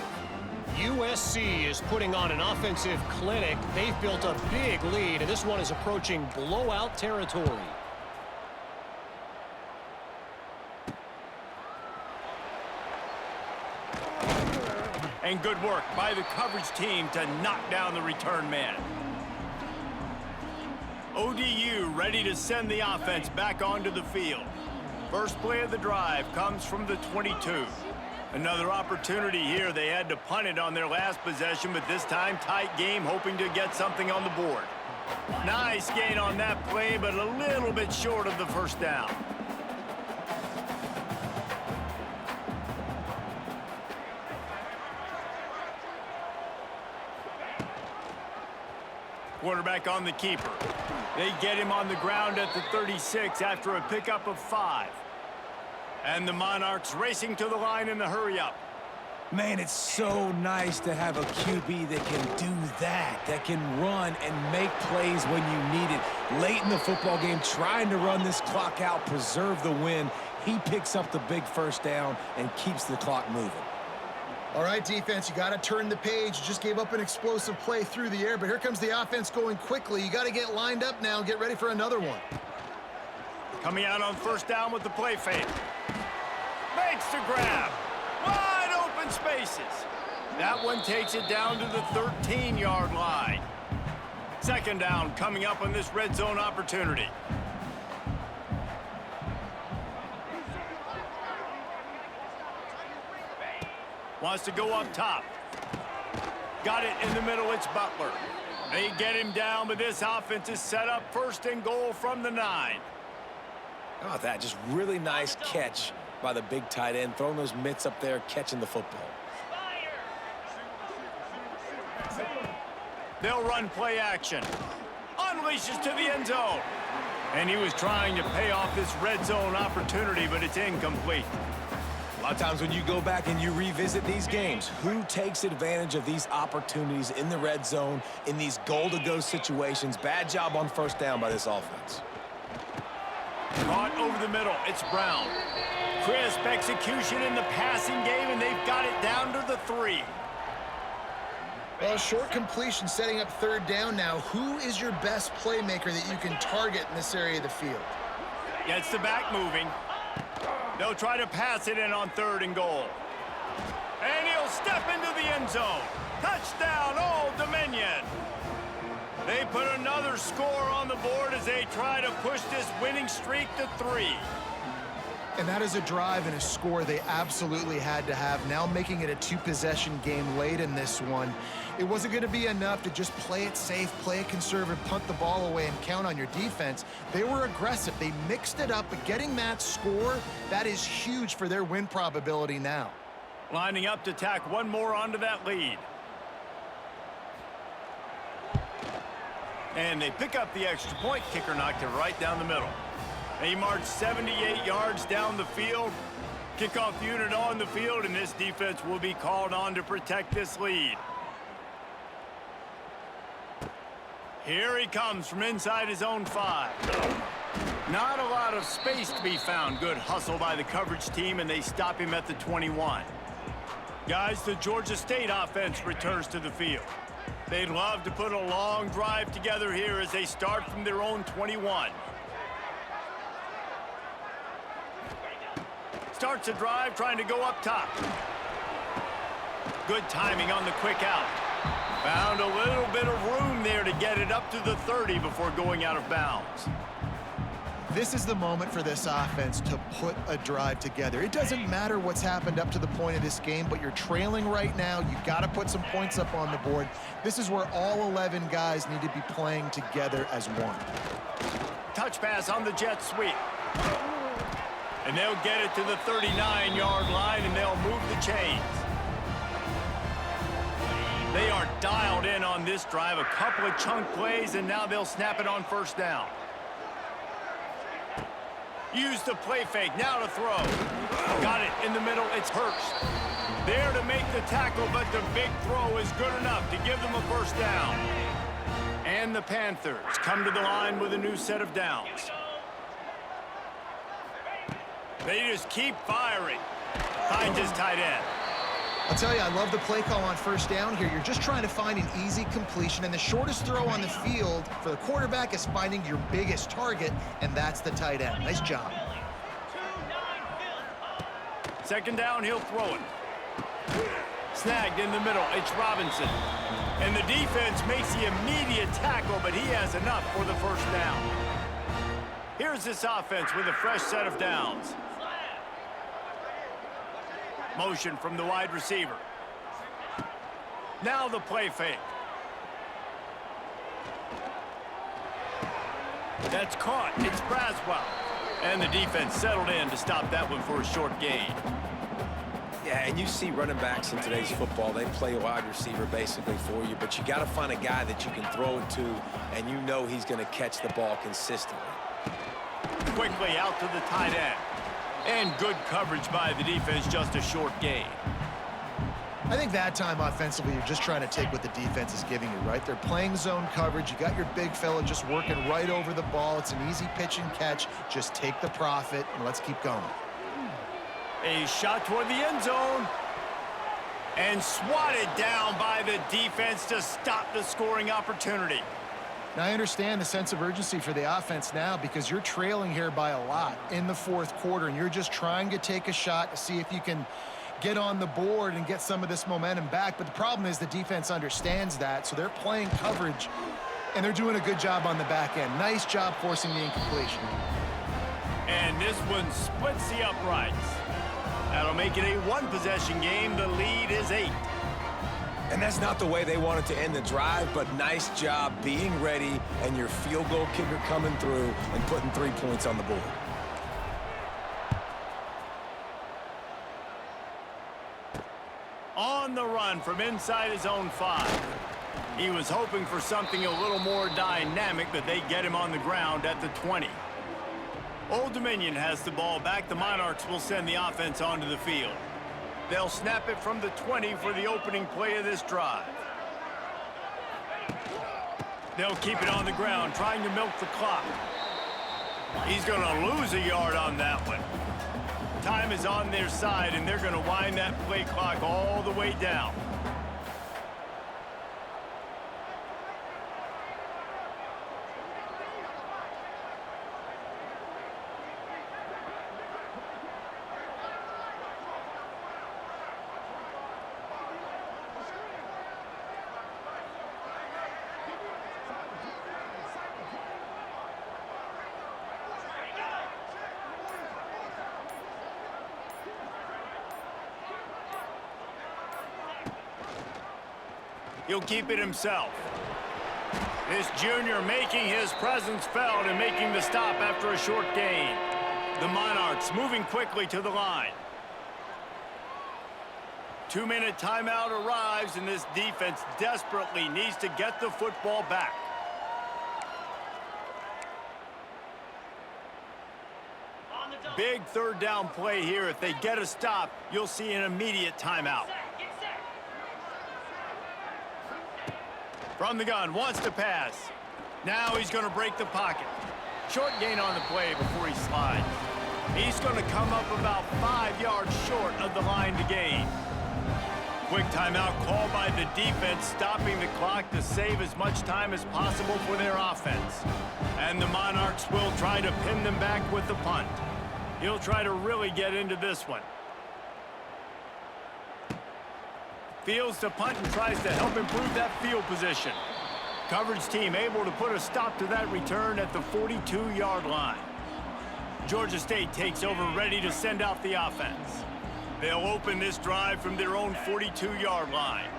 USC is putting on an offensive clinic. They've built a big lead, and this one is approaching blowout territory. And good work by the coverage team to knock down the return man. ODU ready to send the offense back onto the field. First play of the drive comes from the 22. Another opportunity here. They had to punt it on their last possession, but this time tight game, hoping to get something on the board. Nice gain on that play, but a little bit short of the 1st down. Quarterback on the keeper. They get him on the ground at the 36 after a pickup of 5. And the Monarchs racing to the line in the hurry-up. Man, it's so nice to have a QB that can do that can run and make plays when you need it. Late in the football game, trying to run this clock out, preserve the win. He picks up the big first down and keeps the clock moving. All right, defense, you got to turn the page. You just gave up an explosive play through the air, but here comes the offense going quickly. You got to get lined up now and get ready for another one. Coming out on first down with the play fake. Makes the grab. Wide open spaces. That one takes it down to the 13-yard line. Second down coming up on this red zone opportunity. Wants to go up top. Got it in the middle, it's Butler. They get him down, but this offense is set up first and goal from the 9. How about that? Just really nice catch by the big tight end, throwing those mitts up there, catching the football. They'll run play action. Unleashes to the end zone. And he was trying to pay off this red zone opportunity, but it's incomplete. A lot of times when you go back and you revisit these games, who takes advantage of these opportunities in the red zone, in these goal-to-go situations? Bad job on first down by this offense. Caught over the middle, it's Brown. Crisp execution in the passing game, and they've got it down to the 3. Well, short completion setting up third down now. Who is your best playmaker that you can target in this area of the field? Gets the back moving. They'll try to pass it in on third and goal. And he'll step into the end zone. Touchdown, Old Dominion. They put another score on the board as they try to push this winning streak to 3. And that is a drive and a score they absolutely had to have. Now making it a 2-possession game late in this one. It wasn't going to be enough to just play it safe, play it conservative, punt the ball away, and count on your defense. They were aggressive. They mixed it up, but getting that score, that is huge for their win probability now. Lining up to tack one more onto that lead. And they pick up the extra point. Kicker knocked it right down the middle. He marched 78 yards down the field. Kickoff unit on the field, and this defense will be called on to protect this lead. Here he comes from inside his own 5. Not a lot of space to be found. Good hustle by the coverage team, and they stop him at the 21. Guys, the Georgia State offense returns to the field. They'd love to put a long drive together here as they start from their own 21. Starts a drive trying to go up top. Good timing on the quick out. Found a little bit of room there to get it up to the 30 before going out of bounds. This is the moment for this offense to put a drive together. It doesn't matter what's happened up to the point of this game, but you're trailing right now. You got to put some points up on the board. This is where all 11 guys need to be playing together as one. Touch pass on the jet sweep. And they'll get it to the 39-yard line, and they'll move the chains. They are dialed in on this drive. A couple of chunk plays, and now they'll snap it on first down. Use the play fake, now to throw. Got it in the middle, it's Hurst. There to make the tackle, but the big throw is good enough to give them a first down. And the Panthers come to the line with a new set of downs. They just keep firing. Finds his tight end. I'll tell you, I love the play call on first down here. You're just trying to find an easy completion, and the shortest throw on the field for the quarterback is finding your biggest target, and that's the tight end. Nice job. Second down, he'll throw it. Snagged in the middle, it's Robinson. And the defense makes the immediate tackle, but he has enough for the first down. Here's this offense with a fresh set of downs. Motion from the wide receiver. Now the play fake. That's caught. It's Braswell. And the defense settled in to stop that one for a short gain. Yeah, And you see running backs in today's football, they play a wide receiver basically for you, but you got to find a guy that you can throw it to, and you know he's going to catch the ball consistently. Quickly out to the tight end. And good coverage by the defense, just a short gain. I think that time offensively, you're just trying to take what the defense is giving you, right? They're playing zone coverage. You got your big fella just working right over the ball. It's an easy pitch and catch. Just take the profit, and let's keep going. A shot toward the end zone. And swatted down by the defense to stop the scoring opportunity. Now, I understand the sense of urgency for the offense now because you're trailing here by a lot in the fourth quarter, and you're just trying to take a shot to see if you can get on the board and get some of this momentum back. But the problem is the defense understands that, so they're playing coverage, and they're doing a good job on the back end. Nice job forcing the incompletion. And this one splits the uprights. That'll make it a one-possession game. The lead is 8. And that's not the way they wanted to end the drive, but nice job being ready and your field goal kicker coming through and putting 3 points on the board. On the run from inside his own 5. He was hoping for something a little more dynamic, but they get him on the ground at the 20. Old Dominion has the ball back. The Monarchs will send the offense onto the field. They'll snap it from the 20 for the opening play of this drive. They'll keep it on the ground, trying to milk the clock. He's going to lose a yard on that one. Time is on their side, and they're going to wind that play clock all the way down. He'll keep it himself. This junior making his presence felt and making the stop after a short gain. The Monarchs moving quickly to the line. 2-minute timeout arrives, and this defense desperately needs to get the football back. Big third down play here. If they get a stop, you'll see an immediate timeout. From the gun, wants to pass. Now he's going to break the pocket. Short gain on the play before he slides. He's going to come up about 5 yards short of the line to gain. Quick timeout called by the defense, stopping the clock to save as much time as possible for their offense. And the Monarchs will try to pin them back with the punt. He'll try to really get into this one. Fields to punt and tries to help improve that field position. Coverage team able to put a stop to that return at the 42-yard line. Georgia State takes over, ready to send out the offense. They'll open this drive from their own 42-yard line.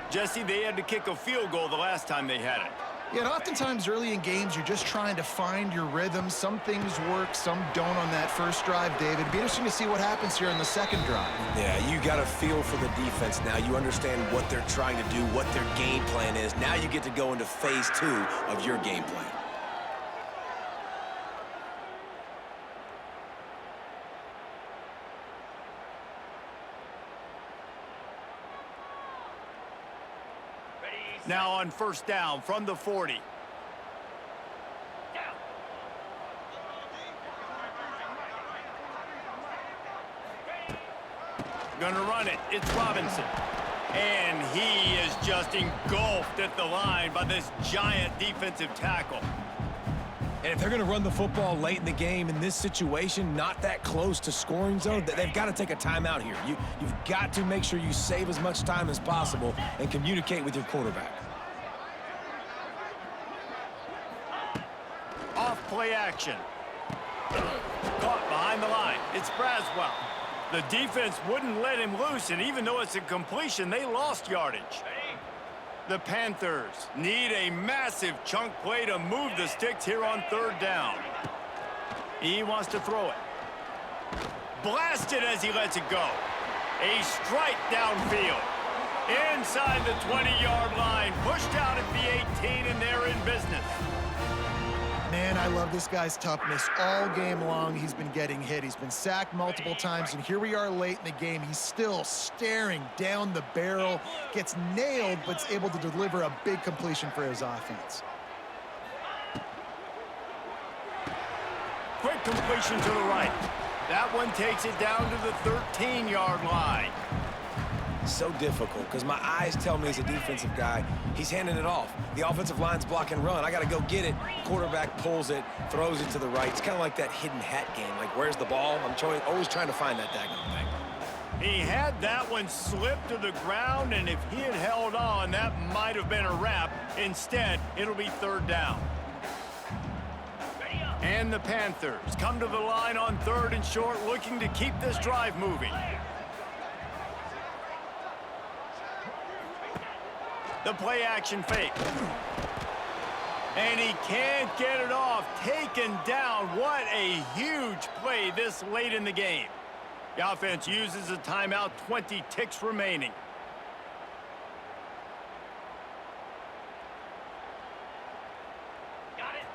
Jesse, they had to kick a field goal the last time they had it. Yeah, and oftentimes early in games, you're just trying to find your rhythm. Some things work, some don't on that first drive, David. It'd be interesting to see what happens here in the second drive. Yeah, you got a feel for the defense now. You understand what they're trying to do, what their game plan is. Now you get to go into phase 2 of your game plan. Now on first down from the 40. Gonna run it. It's Robinson. And he is just engulfed at the line by this giant defensive tackle. And if they're going to run the football late in the game in this situation, not that close to scoring zone, they've got to take a timeout here. You've got to make sure you save as much time as possible and communicate with your quarterback. Off play action. Caught behind the line. It's Braswell. The defense wouldn't let him loose, and even though it's a completion, they lost yardage. The Panthers need a massive chunk play to move the sticks here on third down. He wants to throw it. Blasted as he lets it go. A strike downfield. Inside the 20-yard line. Pushed out at the 18, and they're in business. Man, I love this guy's toughness. All game long, he's been getting hit. He's been sacked multiple times, and here we are late in the game. He's still staring down the barrel, gets nailed, but's able to deliver a big completion for his offense. Quick completion to the right. That one takes it down to the 13-yard line. So difficult because my eyes tell me as a defensive guy, he's handing it off. The offensive line's block and run. I got to go get it. Quarterback pulls it, throws it to the right. It's kind of like that hidden hat game. Like, where's the ball? I'm always trying to find that daggone thing. He had that one slip to the ground, and if he had held on, that might have been a wrap. Instead, it'll be third down. And the Panthers come to the line on 3rd and short, looking to keep this drive moving. The play action fake. And he can't get it off. Taken down. What a huge play this late in the game. The offense uses a timeout, 20 ticks remaining.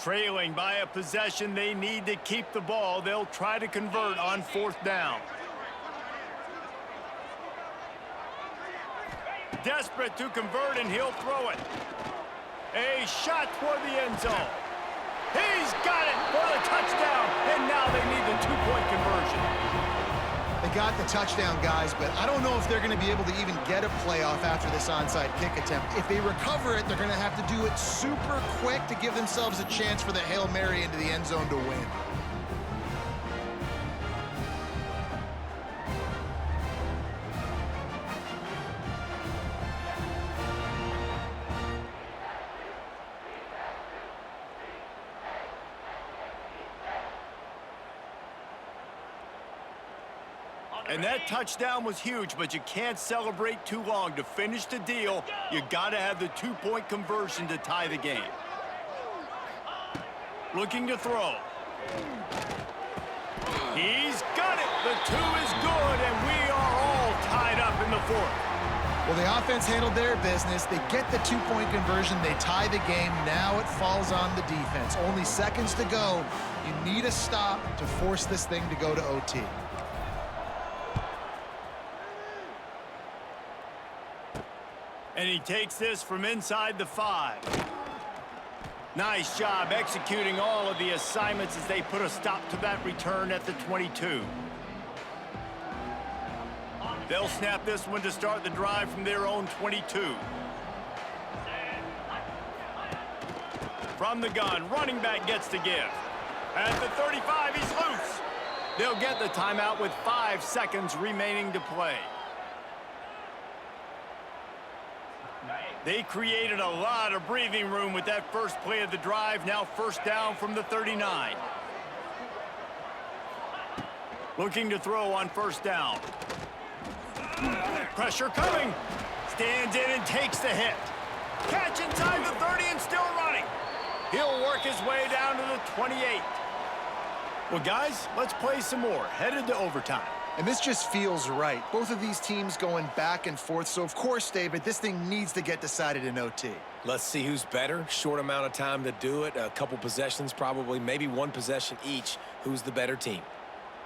Trailing by a possession, they need to keep the ball. They'll try to convert on 4th down. Desperate to convert, and he'll throw it. A shot toward the end zone. He's got it for the touchdown, and now they need the 2-point conversion. They got the touchdown, guys, but I don't know if they're going to be able to even get a playoff after this onside kick attempt. If they recover it, they're going to have to do it super quick to give themselves a chance for the Hail Mary into the end zone to win. And that touchdown was huge, but you can't celebrate too long. To finish the deal, you got to have the 2-point conversion to tie the game. Looking to throw. He's got it. The 2 is good, and we are all tied up in the 4th. Well, the offense handled their business. They get the 2-point conversion. They tie the game. Now it falls on the defense. Only seconds to go. You need a stop to force this thing to go to OT. And he takes this from inside the 5. Nice job executing all of the assignments as they put a stop to that return at the 22. They'll snap this one to start the drive from their own 22. From the gun, running back gets the give. At the 35, he's loose. They'll get the timeout with 5 seconds remaining to play. They created a lot of breathing room with that first play of the drive. Now 1st down from the 39. Looking to throw on 1st down. Pressure coming. Stands in and takes the hit. Catch inside the 30 and still running. He'll work his way down to the 28. Well, guys, let's play some more. Headed to overtime. And this just feels right. Both of these teams going back and forth. So, of course, David, this thing needs to get decided in OT. Let's see who's better. Short amount of time to do it. A couple possessions probably, maybe 1 possession each. Who's the better team?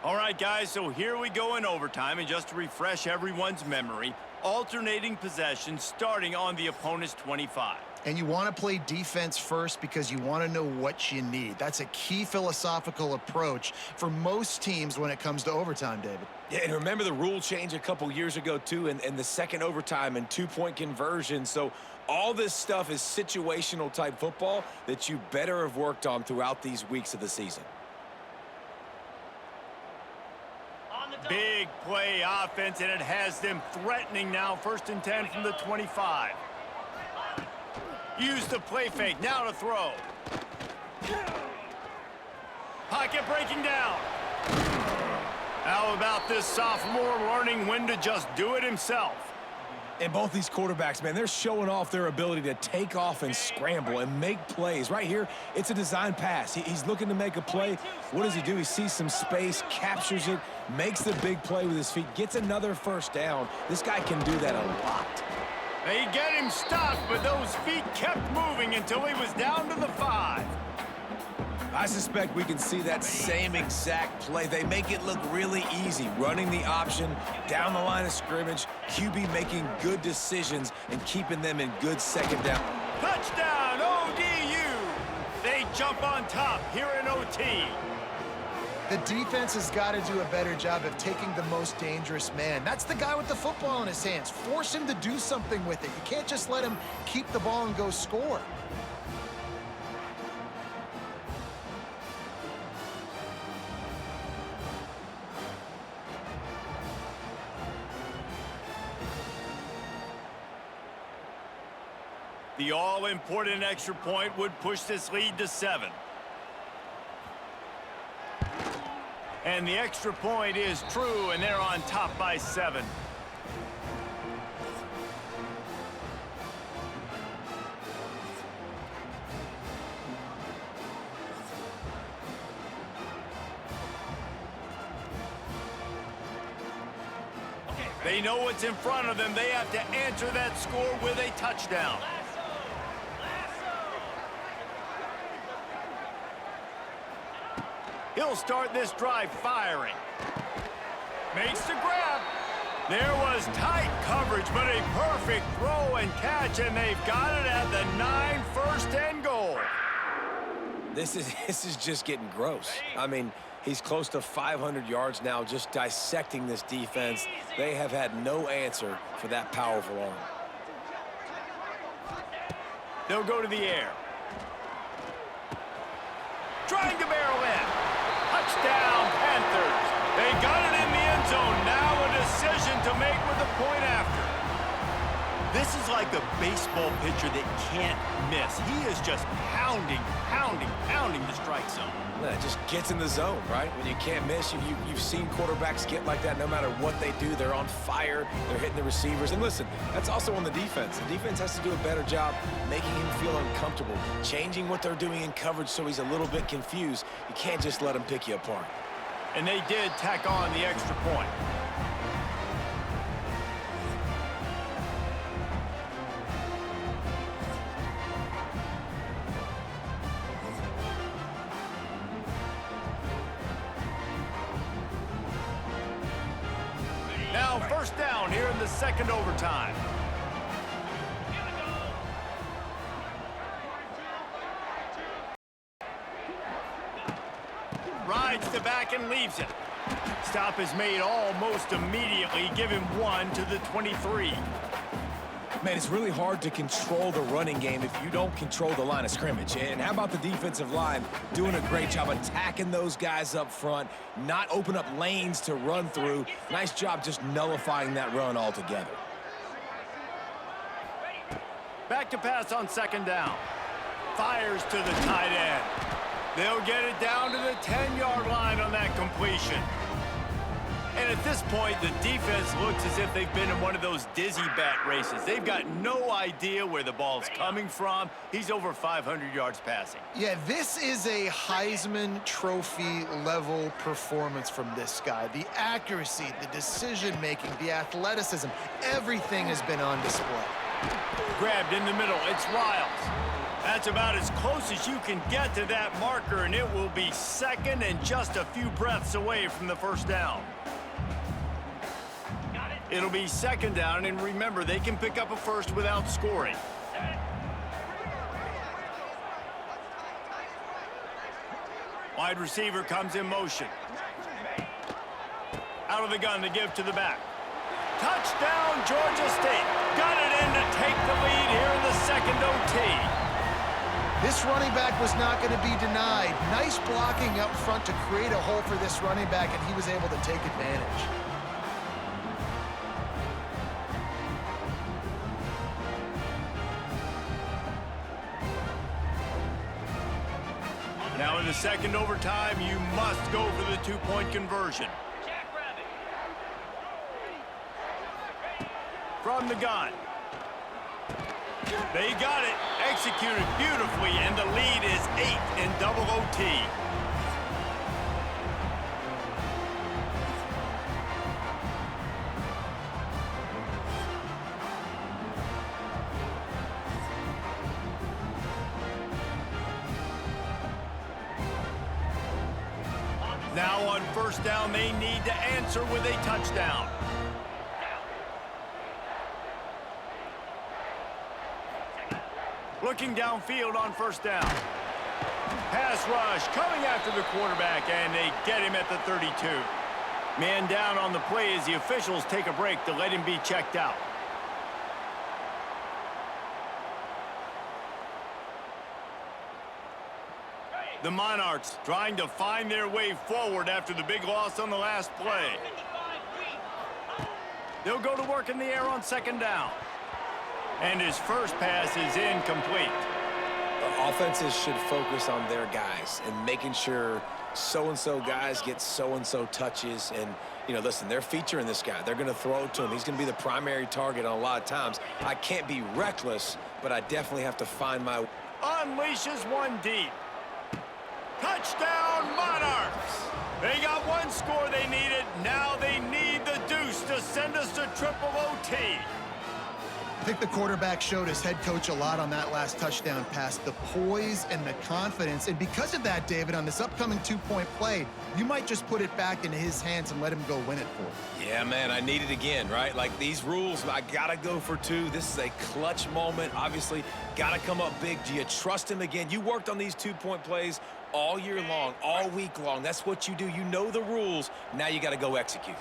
All right, guys, so here we go in overtime. And just to refresh everyone's memory, alternating possessions starting on the opponent's 25. And you want to play defense first because you want to know what you need. That's a key philosophical approach for most teams when it comes to overtime, David. Yeah, and remember the rule change a couple years ago, too, and the second overtime and 2-point conversion. So all this stuff is situational type football that you better have worked on throughout these weeks of the season. Big play offense, and it has them threatening now. 1st and 10 from the 25. Use the play fake, now to throw. Pocket breaking down. How about this sophomore learning when to just do it himself? And both these quarterbacks, man, they're showing off their ability to take off and scramble and make plays. Right here, it's a design pass. He's looking to make a play. What does he do? He sees some space, captures it, makes the big play with his feet, gets another first down. This guy can do that a lot. They get him stopped, but those feet kept moving until he was down to the 5. I suspect we can see that same exact play. They make it look really easy, running the option down the line of scrimmage, QB making good decisions and keeping them in good second down. Touchdown, ODU! They jump on top here in OT. The defense has got to do a better job of taking the most dangerous man. That's the guy with the football in his hands. Force him to do something with it. You can't just let him keep the ball and go score. The all-important extra point would push this lead to 7. And the extra point is true, and they're on top by 7. They know what's in front of them. They have to answer that score with a touchdown. He'll start this drive firing. Makes the grab. There was tight coverage, but a perfect throw and catch, and they've got it at the 9, first and goal. This is just getting gross. I mean, he's close to 500 yards now, just dissecting this defense. They have had no answer for that powerful arm. They'll go to the air. Trying to barrel in. Touchdown, Panthers. They got it in the end zone. Now a decision to make with the point after. This is like a baseball pitcher that can't miss. He is just pounding the strike zone. Yeah, it just gets in the zone, right? When you can't miss, you've seen quarterbacks get like that no matter what they do. They're on fire. They're hitting the receivers. And listen, that's also on the defense. The defense has to do a better job making him feel uncomfortable, changing what they're doing in coverage so he's a little bit confused. You can't just let him pick you apart. And they did tack on the extra point. Now first down here in the second overtime. Rides the back and leaves it. Stop is made almost immediately. Give him 1 to the 23. Man, it's really hard to control the running game if you don't control the line of scrimmage. And how about the defensive line doing a great job attacking those guys up front, not open up lanes to run through. Nice job just nullifying that run altogether. Back to pass on second down. Fires to the tight end. They'll get it down to the 10-yard line on that completion. And at this point, the defense looks as if they've been in one of those dizzy bat races. They've got no idea where the ball's coming from. He's over 500 yards passing. Yeah, this is a Heisman Trophy level performance from this guy. The accuracy, the decision-making, the athleticism, everything has been on display. Grabbed in the middle. It's Riles. That's about as close as you can get to that marker, and it will be second and just a few breaths away from the first down. It'll be second down, and remember, they can pick up a first without scoring. Wide receiver comes in motion. Out of the gun to give to the back. Touchdown, Georgia State. Got it in to take the lead here in the second OT. This running back was not going to be denied. Nice blocking up front to create a hole for this running back, and he was able to take advantage. Now in the second overtime, you must go for the two-point conversion. from the gun. They got it, executed beautifully, and the lead is 8 in double OT. Now on first down, they need to answer with a touchdown. Looking downfield on first down. Pass rush coming after the quarterback, and they get him at the 32. Man down on the play as the officials take a break to let him be checked out. The Monarchs trying to find their way forward after the big loss on the last play. They'll go to work in the air on second down. And his first pass is incomplete. Offenses should focus on their guys and making sure so-and-so guys get so-and-so touches. And, you know, listen, they're featuring this guy. They're going to throw it to him. He's going to be the primary target on a lot of times. I can't be reckless, but I definitely have to find my... Unleashes one deep. Touchdown, Monarchs! They got one score they needed. Now they need the deuce to send us to triple OT. I think the quarterback showed his head coach a lot on that last touchdown pass, the poise and the confidence. And because of that, David, on this upcoming two-point play, you might just put it back into his hands and let him go win it for you. Yeah, man, I need it again, right? Like these rules, I got to go for two. This is a clutch moment. Obviously, got to come up big. Do you trust him again? You worked on these two-point plays all year long, all week long. That's what you do. You know the rules. Now you got to go execute.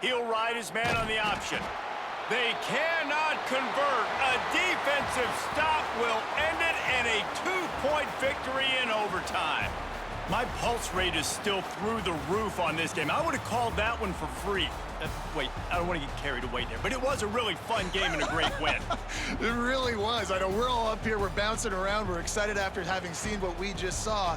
He'll ride his man on the option. They cannot convert. A defensive stop will end it in a two-point victory in overtime. My pulse rate is still through the roof on this game. I would have called that one for free. Wait, I don't want to get carried away there, but it was a really fun game and a great win. It really was. I know we're all up here, we're bouncing around, we're excited after having seen what we just saw.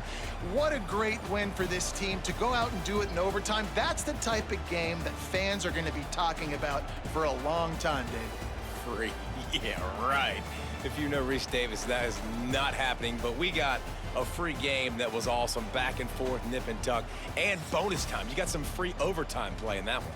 What a great win for this team to go out and do it in overtime. That's the type of game that fans are going to be talking about for a long time, Dave. Free. Yeah, right. If you know Reese Davis, that is not happening, but we got a free game that was awesome, back and forth, nip and tuck, and bonus time. You got some free overtime play in that one.